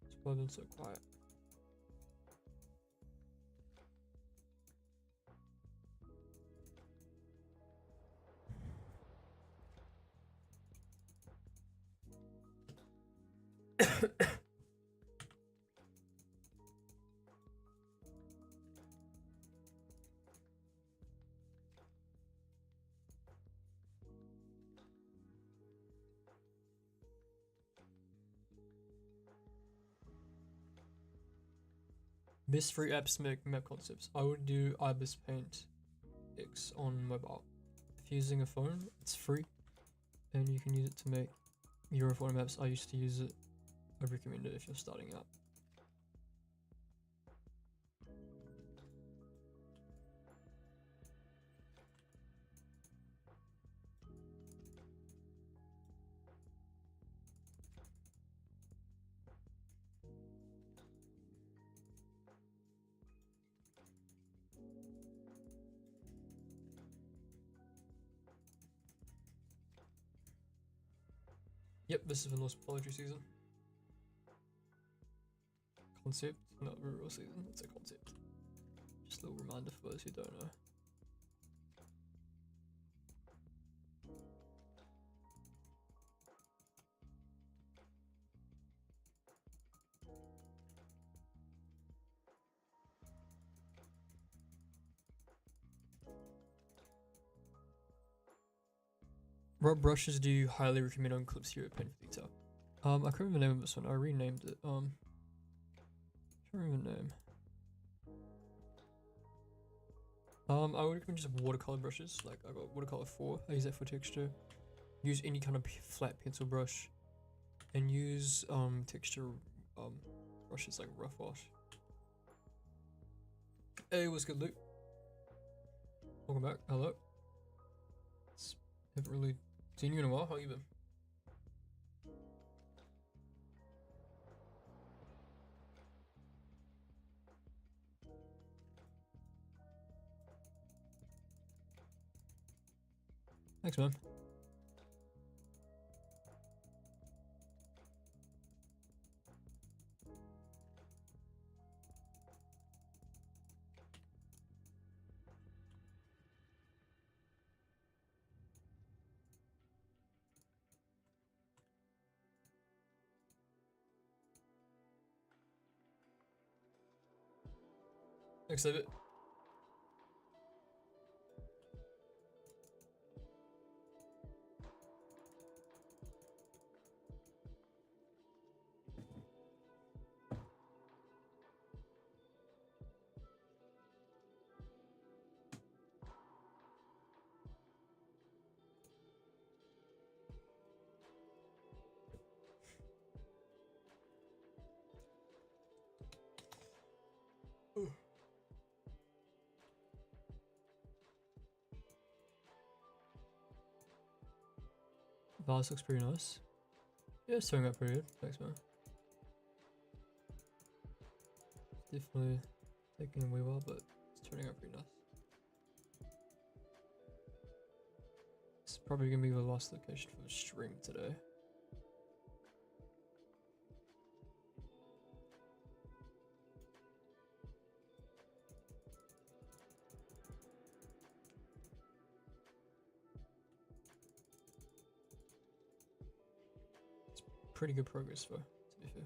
It's why I've been so quiet. Best free apps to make map concepts. I would do Ibis Paint X on mobile. If you're using a phone, it's free and you can use it to make your own Fortnite maps. I used to use it. I'd recommend it if you're starting out. Yep, this is the Lost Mythology season. Concept, not a real season, it's a concept. Just a little reminder for those who don't know. What brushes do you highly recommend on clips here at Paint for Detail? I can't remember the name of this one. I renamed it. Can't remember the name. I would recommend just watercolor brushes. Like I got watercolor 4. I use that for texture. Use any kind of flat pencil brush, and use texture brushes like rough wash. Hey, what's good, Luke? Welcome back. Hello. Haven't really seen you in a while. How you been? Thanks, man. Thanks, David. Vase looks pretty nice. Yeah, it's turning out pretty good. Thanks, man. Definitely taking a wee while, but it's turning out pretty nice. It's probably gonna be the last location for the stream today. Pretty good progress though, to be fair.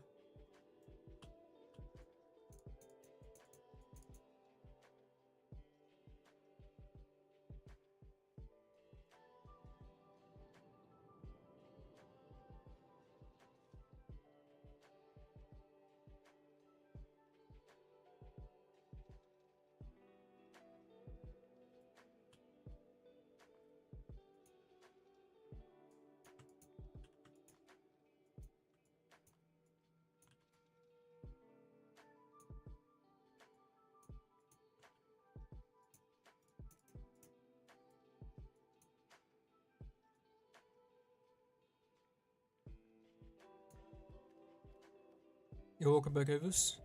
You're welcome back, Avis.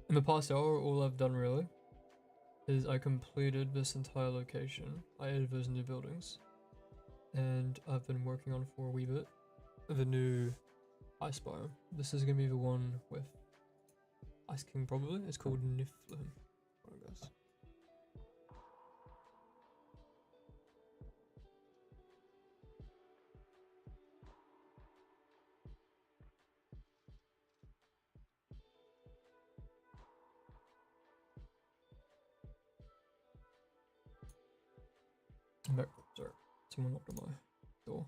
In the past hour, all I've done really is I completed this entire location. I added those new buildings. And I've been working on for a wee bit the new ice biome. This is gonna be the one with Ice King probably. It's called Niflheim. Guys. I'm back. Sorry, someone knocked on my door.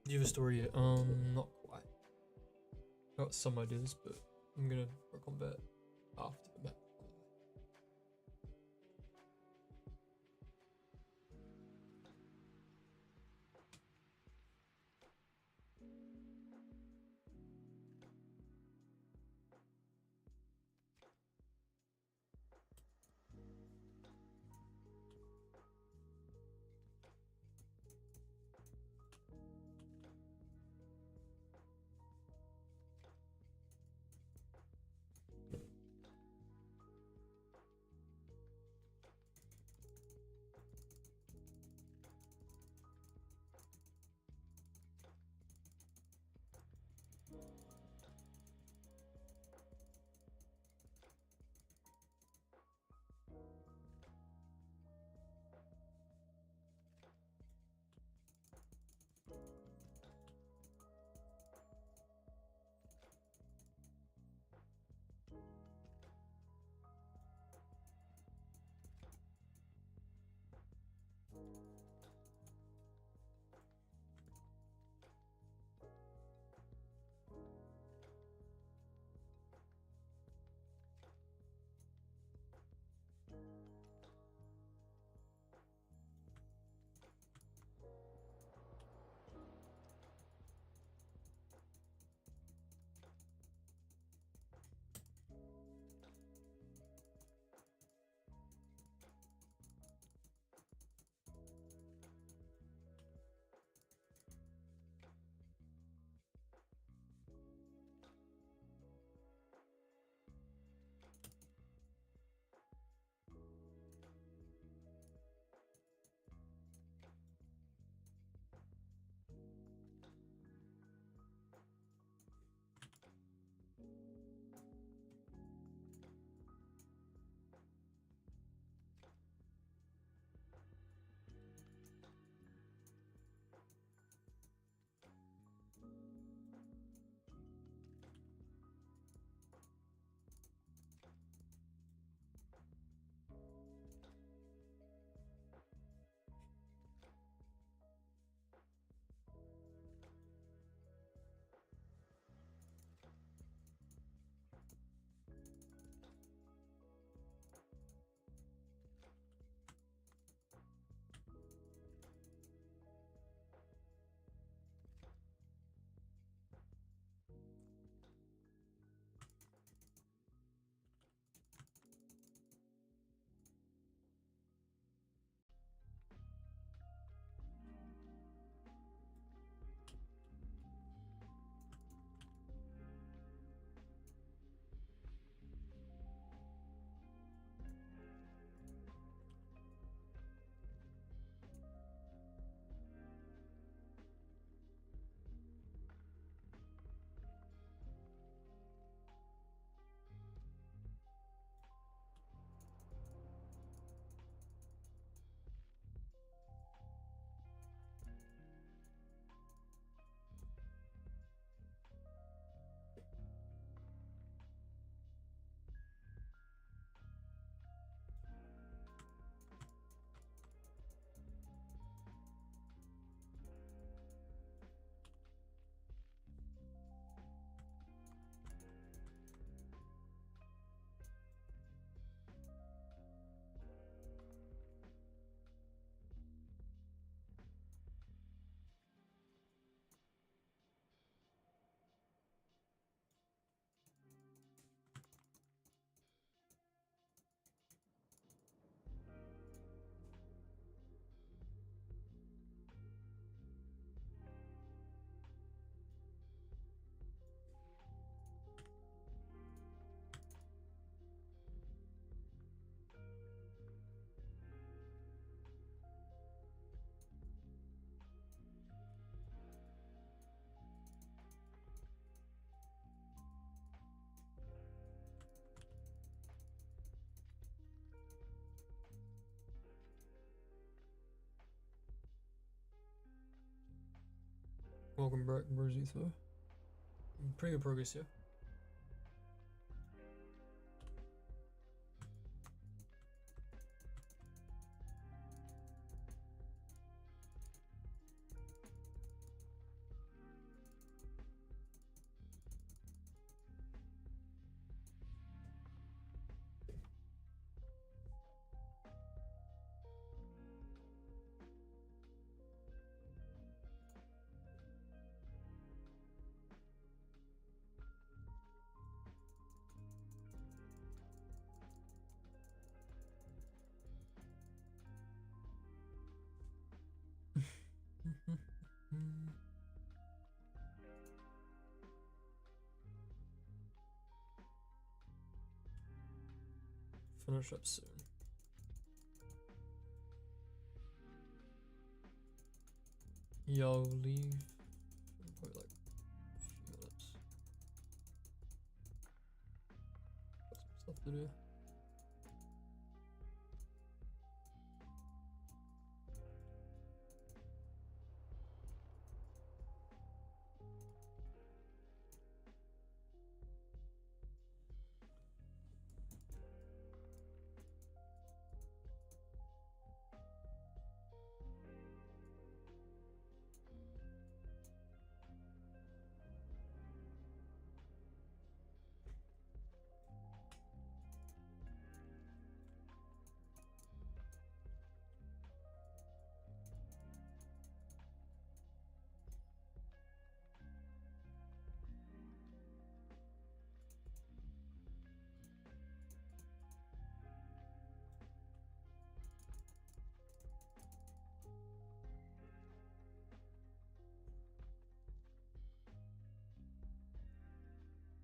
Do you have a story yet? Not quite. Got some ideas, but I'm gonna work on that after the map. Welcome back, Bruzy, though. Pretty good progress here. Finish up soon. Yeah, I'll leave in probably like a few minutes. Got some stuff to do.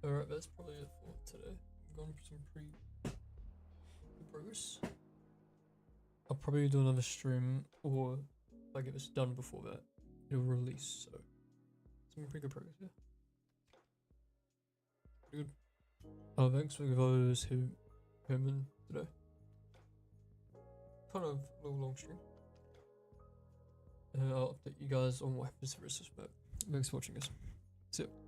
Alright, that's probably it for today. I'm going for some pretty good progress. I'll probably do another stream, or if I get this done before that, it'll release, so some pretty good progress, yeah. Pretty good. Oh, thanks for those who came in today. Kind of a little long stream. And I'll update you guys on what happens to the rest of this, but thanks for watching, guys. See ya.